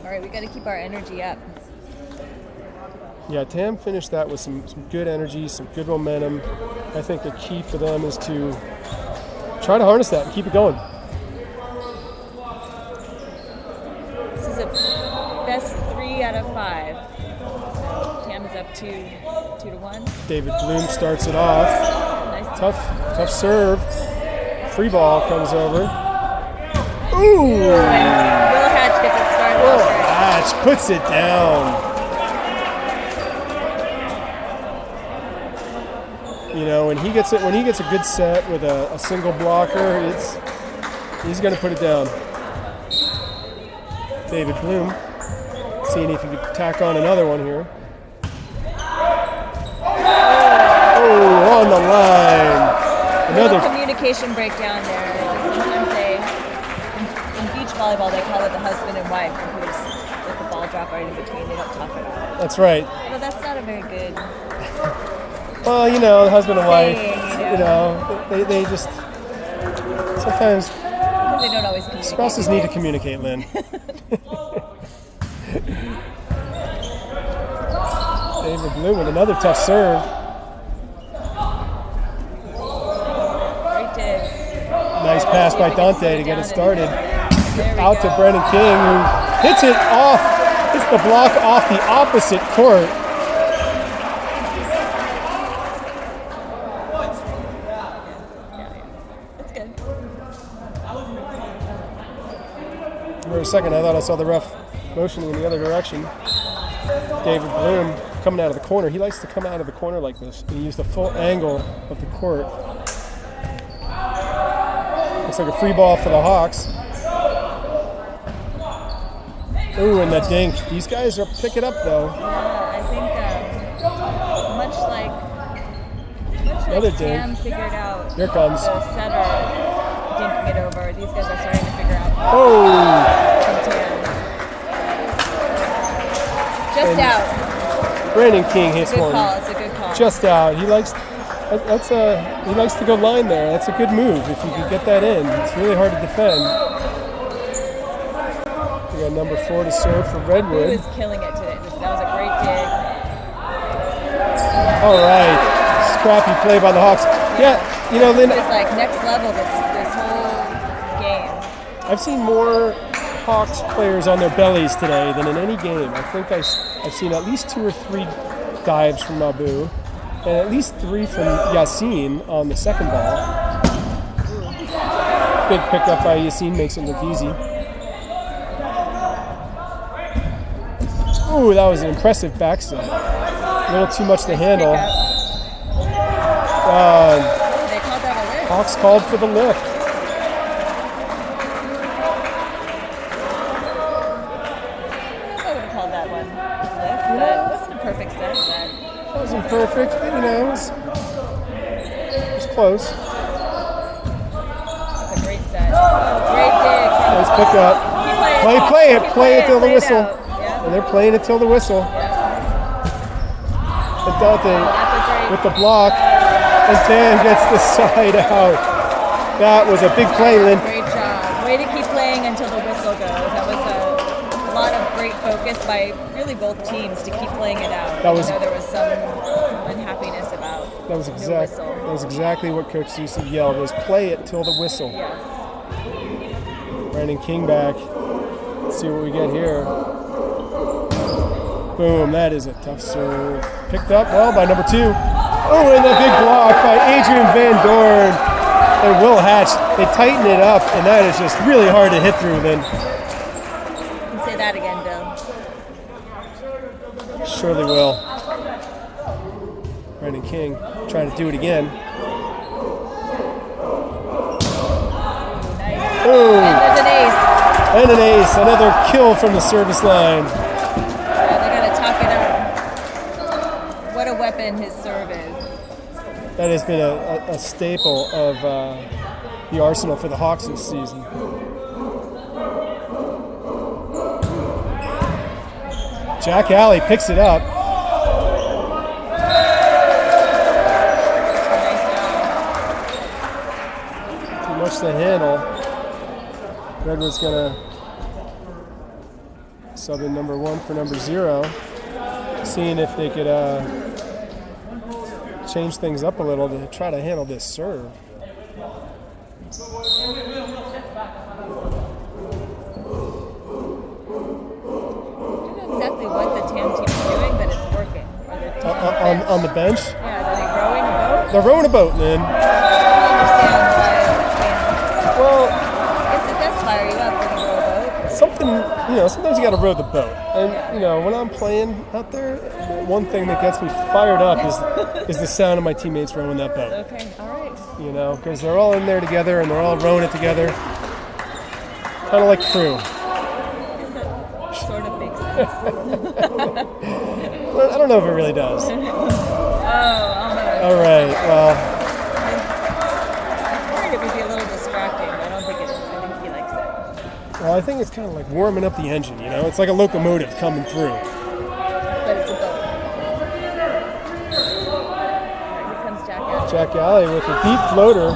Speaker 2: All right, we got to keep our energy up.
Speaker 1: Yeah, Tam finished that with some good energy, some good momentum. I think the key for them is to try to harness that and keep it going.
Speaker 2: This is a best 3 out of 5. So Tam is up 2-1.
Speaker 1: David Bloom starts it off.
Speaker 2: Nice.
Speaker 1: Tough serve. Free ball comes over. Ooh!
Speaker 2: And Will Hatch gets it started
Speaker 1: Will
Speaker 2: off right.
Speaker 1: Hatch puts it down. You know, when he gets a good set with a single blocker, he's going to put it down. David Bloom, seeing if he could tack on another one here. Oh, on the line.
Speaker 2: Another communication breakdown there. Sometimes in beach volleyball they call it the husband and wife, who's with the ball drop right in between. They don't talk at all.
Speaker 1: That's right.
Speaker 2: But that's not a very good.
Speaker 1: Well, you know, husband and wife.
Speaker 2: Saying,
Speaker 1: they just sometimes
Speaker 2: they don't always communicate.
Speaker 1: spouses need to communicate, Lynn. David Bloom with another tough serve.
Speaker 2: Great dig.
Speaker 1: Nice pass by Dante to get it started. Out to
Speaker 2: go.
Speaker 1: Brennan King, who hits the block off the opposite court.
Speaker 2: That's good.
Speaker 1: For a second, I thought I saw the ref motioning in the other direction. David Bloom coming out of the corner. He likes to come out of the corner like this and use the full angle of the court. Looks like a free ball for the Hawks. Ooh, and the dink. These guys are picking up though.
Speaker 2: Yeah, I think much like
Speaker 1: Another dink.
Speaker 2: Tam figured out
Speaker 1: Here comes.
Speaker 2: the setter dinking it over. These guys are starting to figure out.
Speaker 1: Oh!
Speaker 2: Tam. Just out.
Speaker 1: Brandon King hits
Speaker 2: Good
Speaker 1: one.
Speaker 2: call. It's a good call.
Speaker 1: Just out. He likes to go line there. That's a good move if you can get that in. It's really hard to defend. We got number 4 to serve for
Speaker 2: Who
Speaker 1: Redwood.
Speaker 2: is killing it today? That was a great dig.
Speaker 1: All right, scrappy play by the Hawks. Yeah, you know, Lynn,
Speaker 2: It's like next level this whole game.
Speaker 1: I've seen more Hawks players on their bellies today than in any game. I think I've seen at least 2 or 3 dives from Abu, and at least 3 from Yassine on the second ball. Big pickup by Yassine makes it look easy. Ooh, that was an impressive backset. A little too much to handle.
Speaker 2: They called that a lift.
Speaker 1: Hawks called for the lift.
Speaker 2: I would have called that one lift, but it wasn't a perfect set. But
Speaker 1: It wasn't perfect, but you know, it was close.
Speaker 2: it's a great set. Oh, great dig.
Speaker 1: Nice pickup.
Speaker 2: Keep
Speaker 1: Play it.
Speaker 2: Keep
Speaker 1: Play it till the
Speaker 2: play it
Speaker 1: whistle.
Speaker 2: out. Yeah.
Speaker 1: And they're playing it till the whistle. But Dante with the block, and Tan gets the side out. That was a big play, Lynn.
Speaker 2: Great job. Way to keep playing until the whistle goes. That was a lot of great focus by really both teams to keep playing it out.
Speaker 1: That was-
Speaker 2: there was some unhappiness about
Speaker 1: That was
Speaker 2: no whistle.
Speaker 1: exactly what Coach used to yell, was play it till the whistle.
Speaker 2: Yes.
Speaker 1: Brandon King back. Let's see what we get here. Boom, that is a tough serve. Picked up well by number 2. Oh, and a big block by Adrian Van Dorn and Will Hatch. They tighten it up, and that is just really hard to hit through then.
Speaker 2: You can say that again, Bill.
Speaker 1: Surely will. Brandon King trying to do it again.
Speaker 2: Nice.
Speaker 1: Boom,
Speaker 2: And there's an ace.
Speaker 1: and an ace. Another kill from the service line.
Speaker 2: Yeah, they gotta top it up. What a weapon his serve is.
Speaker 1: That has been a staple of the arsenal for the Hawks this season. Jack Alley picks it up.
Speaker 2: Nice job.
Speaker 1: Too much to handle. Redwood's gonna sub in number 1 for number 0. Seeing if they could change things up a little to try to handle this serve.
Speaker 2: Exactly what the TAM team is doing, but it's working. Or the TAM
Speaker 1: On the bench,
Speaker 2: Yeah, are they rowing a boat?
Speaker 1: they're rowing a boat, Lynn.
Speaker 2: I don't understand why.
Speaker 1: Well,
Speaker 2: I guess it does fire you up,
Speaker 1: something, sometimes you got to row the boat. And, when I'm playing out there, the one thing that gets me fired up is the sound of my teammates rowing that boat.
Speaker 2: Okay, all right.
Speaker 1: Because they're all in there together and they're all rowing it together. Kind of like crew.
Speaker 2: That sort of makes sense.
Speaker 1: Well, I don't know if it really does.
Speaker 2: Oh,
Speaker 1: All right, well.
Speaker 2: I'm worried it would be a little distracting, but I don't think it is. I think he likes it.
Speaker 1: Well, I think it's kind of like warming up the engine, It's like a locomotive coming through.
Speaker 2: But it's a boat. Here comes Jack out.
Speaker 1: Jack Alley with a deep floater.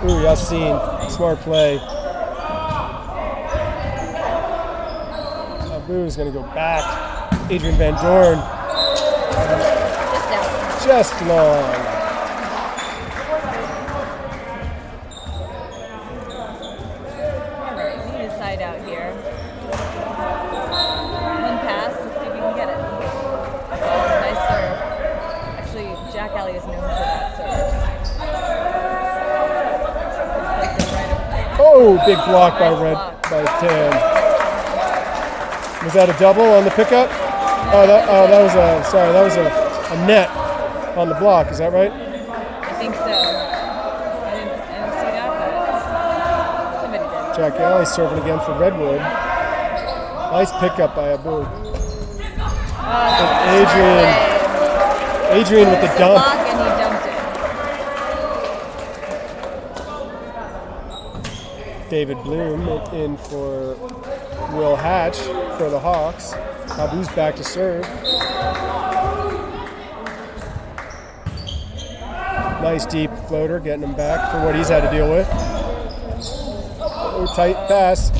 Speaker 1: Ooh, Yassine, smart play. Abu's going to go back. Adrian Van Dorn. Just long.
Speaker 2: All right, we need a side out here. One pass, let's see if we can get it. Nice serve. Actually, Jack Alley is known for that serve.
Speaker 1: Oh, big block by Tam. Was that a double on the pickup? That was a net on the block. Is that right?
Speaker 2: I think so. I didn't see that, but somebody did.
Speaker 1: Jack Alley serving again for Redwood. Nice pickup by Abu. Adrian with the dump.
Speaker 2: Block and he dumped it.
Speaker 1: David Bloom in for Will Hatch for the Hawks. Abu's back to serve. Nice deep floater, getting him back for what he's had to deal with. Oh, tight pass.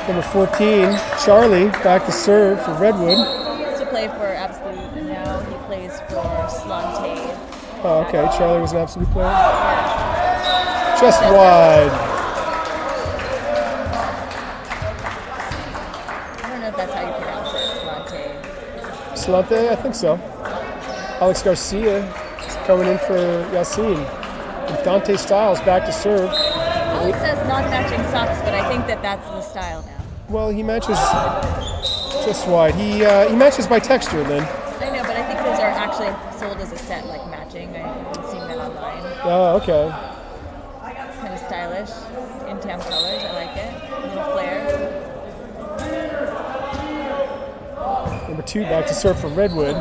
Speaker 1: Number 14, Charlie, back to serve for Redwood.
Speaker 2: He used to play for Absolute, and now he plays for Slante.
Speaker 1: Oh, okay. Charlie was an Absolute player.
Speaker 2: Yeah.
Speaker 1: Just wide.
Speaker 2: I don't know if that's how you pronounce it, Slante.
Speaker 1: Slante, I think so. Alex Garcia is coming in for Yassine. And Dante Styles back to serve.
Speaker 2: Well, it says non-matching socks, but I think that's the style now.
Speaker 1: Well, he matches just wide. He matches by texture, then.
Speaker 2: I know, but I think those are actually sold as a set, like matching. I've been seeing that online.
Speaker 1: Oh, okay.
Speaker 2: It's kind of stylish. In Tam colors, I like it. A little flare.
Speaker 1: Number 2 back to serve for Redwood.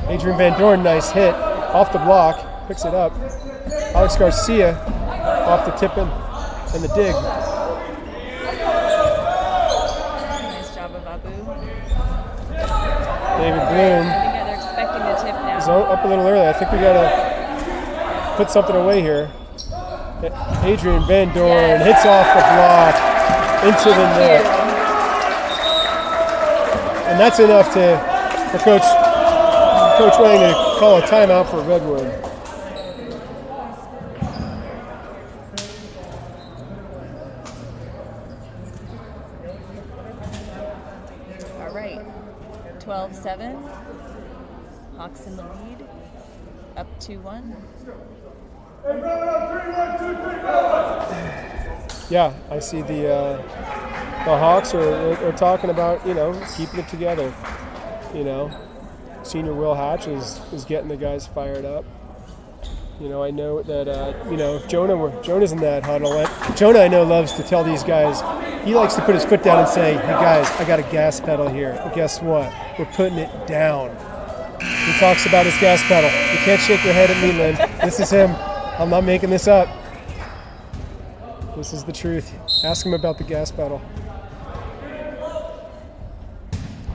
Speaker 1: Adrian Van Dorn, nice hit. Off the block, picks it up. Alex Garcia off the tip and the dig.
Speaker 2: Nice job of Abu.
Speaker 1: David Bloom.
Speaker 2: They're expecting the tip now.
Speaker 1: He's up a little early. I think we got to put something away here. Adrian Van Dorn hits off the block into the net. And that's enough for Coach Wang to call a timeout for Redwood.
Speaker 2: All right, 12-7. Hawks in the lead, up 2-1.
Speaker 1: Yeah, I see the Hawks are talking about, keeping it together. Senior Will Hatch is getting the guys fired up. I know that, if Jonah's in that huddle, Jonah, I know, loves to tell these guys, he likes to put his foot down and say, hey guys, I got a gas pedal here. And guess what? We're putting it down. He talks about his gas pedal. You can't shake your head at me, Lynn. This is him. I'm not making this up. This is the truth. Ask him about the gas pedal.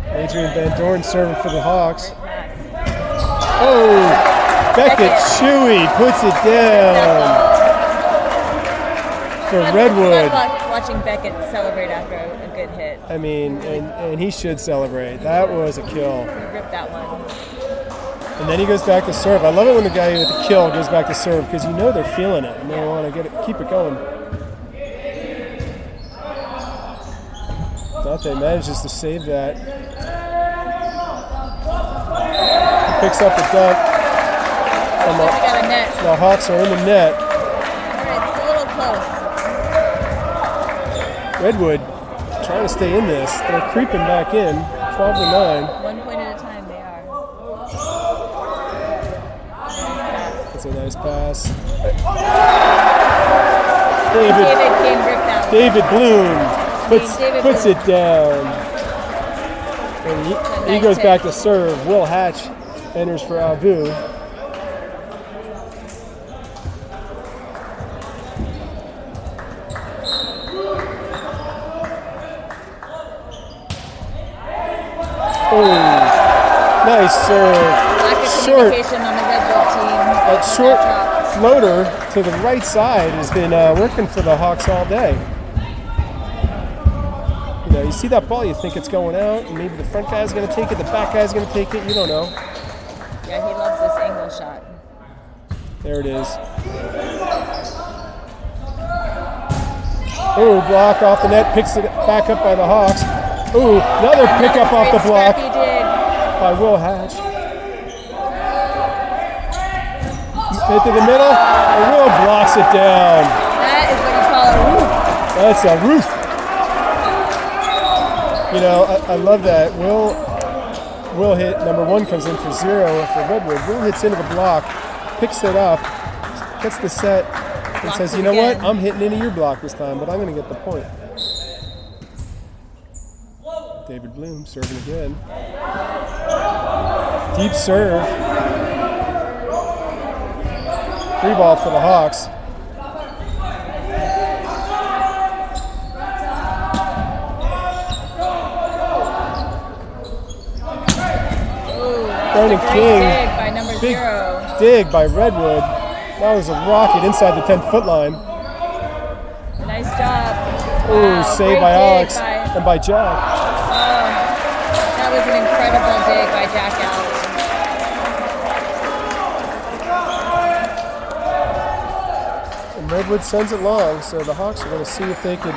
Speaker 1: Adrian Van Dorn serving for the Hawks. Oh, Beckett Chewy puts it down for Redwood.
Speaker 2: Watching Beckett celebrate after a good hit.
Speaker 1: I mean, and he should celebrate. That was a kill.
Speaker 2: He ripped that one.
Speaker 1: And then he goes back to serve. I love it when the guy with the kill goes back to serve because they're feeling it and they want to keep it going. Dante manages to save that. Picks up the dunk. And
Speaker 2: got a net.
Speaker 1: The Hawks are in the net.
Speaker 2: All right, it's a little close.
Speaker 1: Redwood trying to stay in this. They're creeping back in. 12-9.
Speaker 2: 1 point at a time, they are.
Speaker 1: That's a nice pass.
Speaker 2: David came ripped out.
Speaker 1: David Bloom puts
Speaker 2: Bloom.
Speaker 1: it down. And he goes back to serve. Will Hatch enters for Abu. Oh, nice serve.
Speaker 2: Lack of communication on the Redwood team.
Speaker 1: That short floater to the right side has been working for the Hawks all day. You know, you see that ball, you think it's going out, and maybe the front guy's going to take it, the back guy's going to take it, you don't know.
Speaker 2: Yeah, he loves this angle shot.
Speaker 1: There it is. Oh, block off the net, picks it back up by the Hawks. Ooh, another pickup off the block by Will Hatch. Hit to the middle, and Will blocks it down.
Speaker 2: That is what you call a roof.
Speaker 1: That's a roof. You know, I love that. Will hit, number 1 comes in for 0 for Redwood. Will hits into the block, picks it up, gets the set, and says, you know what, I'm hitting into your block this time, but I'm going to get the point. David Bloom serving again. Deep serve. Free ball for the Hawks. Brandon King.
Speaker 2: Dig by number 0.
Speaker 1: Dig by Redwood. That was a rocket inside the 10-foot line.
Speaker 2: Nice job.
Speaker 1: Ooh,
Speaker 2: Wow,
Speaker 1: saved by Alex and by Jack.
Speaker 2: That was an incredible dig by Jack Alex.
Speaker 1: And Redwood sends it long, so the Hawks are going to see if they can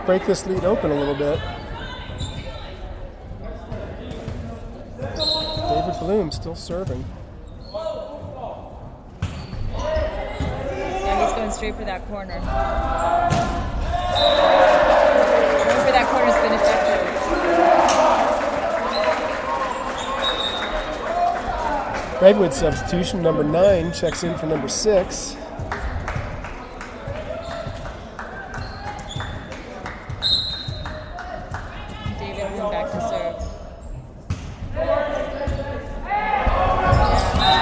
Speaker 1: break this lead open a little bit. David Bloom still serving.
Speaker 2: Yeah, he's going straight for that corner. Going for that corner's been effective.
Speaker 1: Redwood substitution, number 9 checks in for number 6.
Speaker 2: David Bloom back to serve.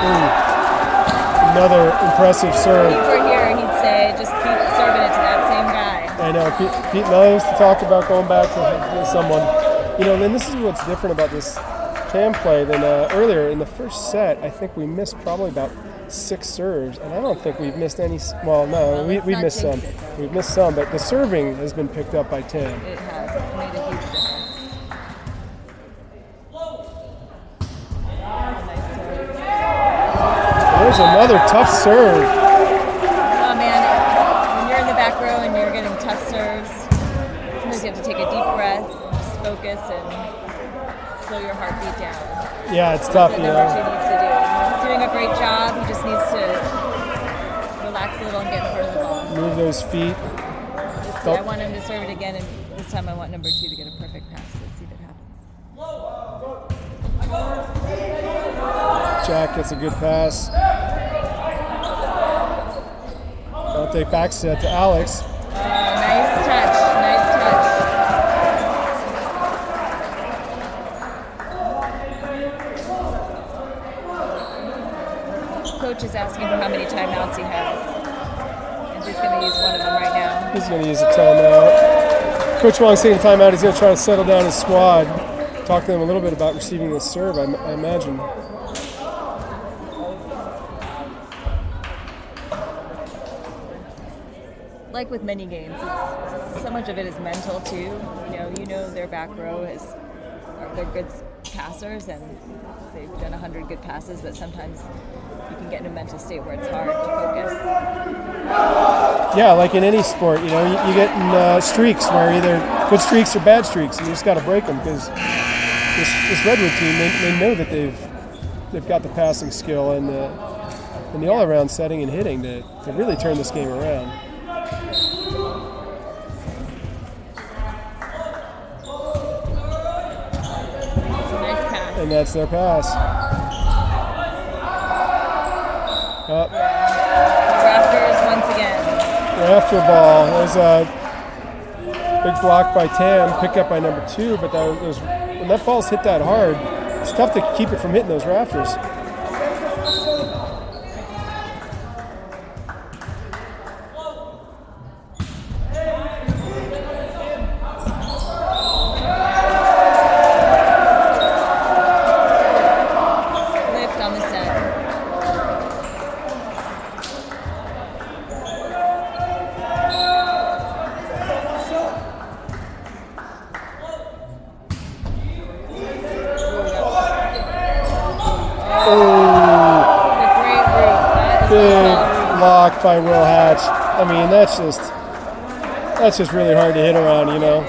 Speaker 1: Ooh, another impressive serve.
Speaker 2: If he were here, he'd say, just keep serving it to that same guy.
Speaker 1: I know, Pete loves to talk about going back to someone. You know, and this is what's different about this Cam play than earlier. In the first set, I think we missed probably about 6 serves, and I don't think we've missed any. Well, no, we missed some. We've missed some, but the serving has been picked up by Tam.
Speaker 2: It has. It's made a huge difference.
Speaker 1: There's another tough serve.
Speaker 2: Oh man, when you're in the back row and you're getting tough serves, sometimes you have to take a deep breath, just focus, and slow your heartbeat down.
Speaker 1: Yeah, it's tough,
Speaker 2: That's
Speaker 1: you
Speaker 2: what
Speaker 1: know.
Speaker 2: number 2 needs to do. He's doing a great job. He just needs to relax a little and get in front of the ball.
Speaker 1: Move those feet.
Speaker 2: Let's see, I want him to serve it again, and this time I want number 2 to get a perfect pass. Let's see if it happens.
Speaker 1: Jack gets a good pass. Dante back set to Alex.
Speaker 2: Nice touch. Nice touch. Coach is asking for how many timeouts he has. And he's going to use one of them right now.
Speaker 1: He's going to use a timeout. Coach Wong's taking a timeout. He's going to try to settle down his squad. Talk to them a little bit about receiving the serve, I imagine.
Speaker 2: Like with many games, so much of it is mental too. You know their back row they're good passers and they've done 100 good passes, but sometimes you can get in a mental state where it's hard to focus.
Speaker 1: Yeah, like in any sport, you get in streaks where either good streaks or bad streaks, and you just got to break them because this Redwood team, they know that they've got the passing skill and the all-around setting and hitting to really turn this game around.
Speaker 2: Nice pass.
Speaker 1: And that's their pass.
Speaker 2: Raptors once again.
Speaker 1: After ball. There's a big block by Tam, picked up by number 2, but when that ball's hit that hard, it's tough to keep it from hitting those rafters.
Speaker 2: Lift on the set.
Speaker 1: Big block by Will Hatch. I mean, that's just really hard to hit around,
Speaker 2: It is.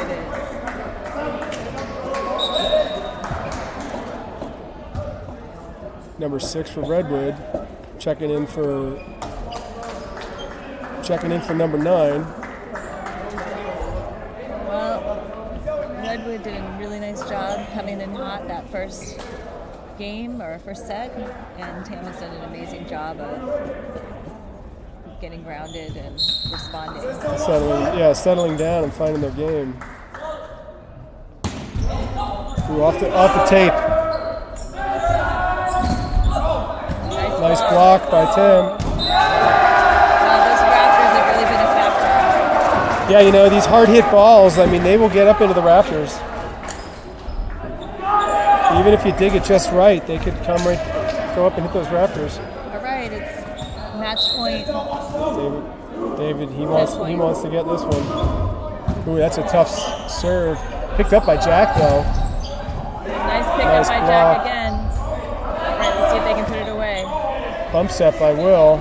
Speaker 1: Number 6 for Redwood, checking in for number 9.
Speaker 2: Well, Redwood did a really nice job coming in hot that first game or first set, and Tam has done an amazing job of getting grounded and responding.
Speaker 1: Settling down and finding their game. Ooh, off the tape. Nice block by Tim.
Speaker 2: Those rafters have really been a factor.
Speaker 1: Yeah, these hard hit balls, I mean, they will get up into the rafters. Even if you dig it just right, they could go up and hit those rafters.
Speaker 2: All right, it's match point.
Speaker 1: David, he wants to get this one. Ooh, that's a tough serve. Picked up by Jack, though.
Speaker 2: Nice pickup by
Speaker 1: block.
Speaker 2: Jack again. All right, let's see if they can put it away.
Speaker 1: Bump set by Will.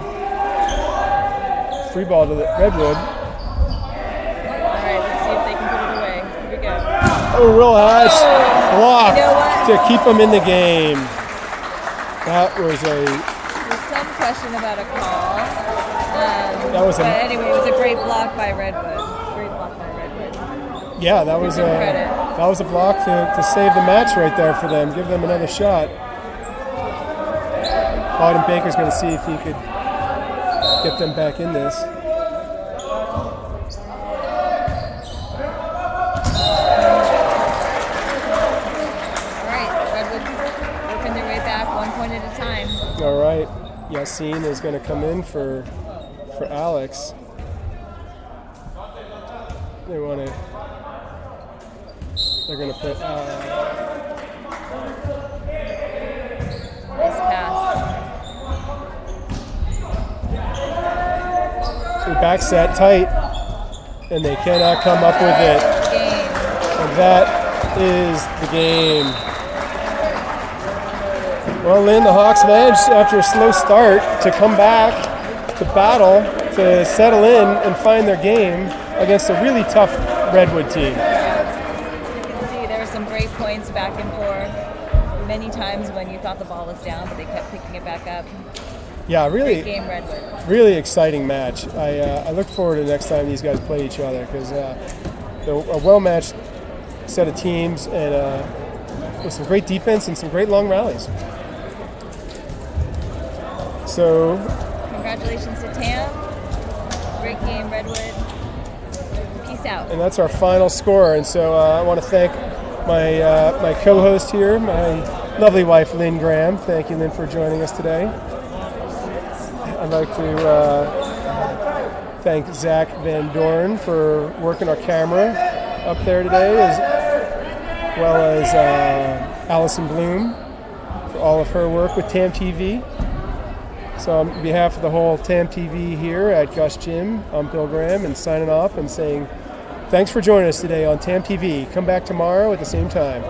Speaker 1: Free ball to the Redwood.
Speaker 2: All right, let's see if they can put it away. Here we go.
Speaker 1: Oh, Will Hatch blocked
Speaker 2: You know what?
Speaker 1: to keep them in the game. That was
Speaker 2: There's some question about a call.
Speaker 1: was
Speaker 2: but anyway, it was a great block by Redwood.
Speaker 1: Yeah, that was a block to save the match right there for them. Give them another shot. Auden Baker's going to see if he could get them back in this.
Speaker 2: All right, Redwood's working their way back 1 point at a time.
Speaker 1: All right, Yassine is going to come in for Alex. They're going to put
Speaker 2: Nice pass.
Speaker 1: back set tight, and they cannot come up with it.
Speaker 2: Game.
Speaker 1: And that is the game. Well, Lynn, the Hawks managed after a slow start to come back, to battle, to settle in and find their game against a really tough Redwood team.
Speaker 2: You can see there were some great points back and forth. Many times when you thought the ball was down, but they kept picking it back up.
Speaker 1: Yeah, really,
Speaker 2: Great game, Redwood.
Speaker 1: really exciting match. I look forward to the next time these guys play each other because they're a well-matched set of teams and with some great defense and some great long rallies. So,
Speaker 2: Congratulations to Tam. Great game, Redwood. Peace out.
Speaker 1: and that's our final score. And so I want to thank my co-host here, my lovely wife, Lynn Graham. Thank you, Lynn, for joining us today. I'd like to thank Zach Van Dorn for working our camera up there today, as well as Allison Bloom for all of her work with TAM TV. So on behalf of the whole TAM TV here at Gus Gym, I'm Bill Graham, and signing off and saying thanks for joining us today on TAM TV. Come back tomorrow at the same time.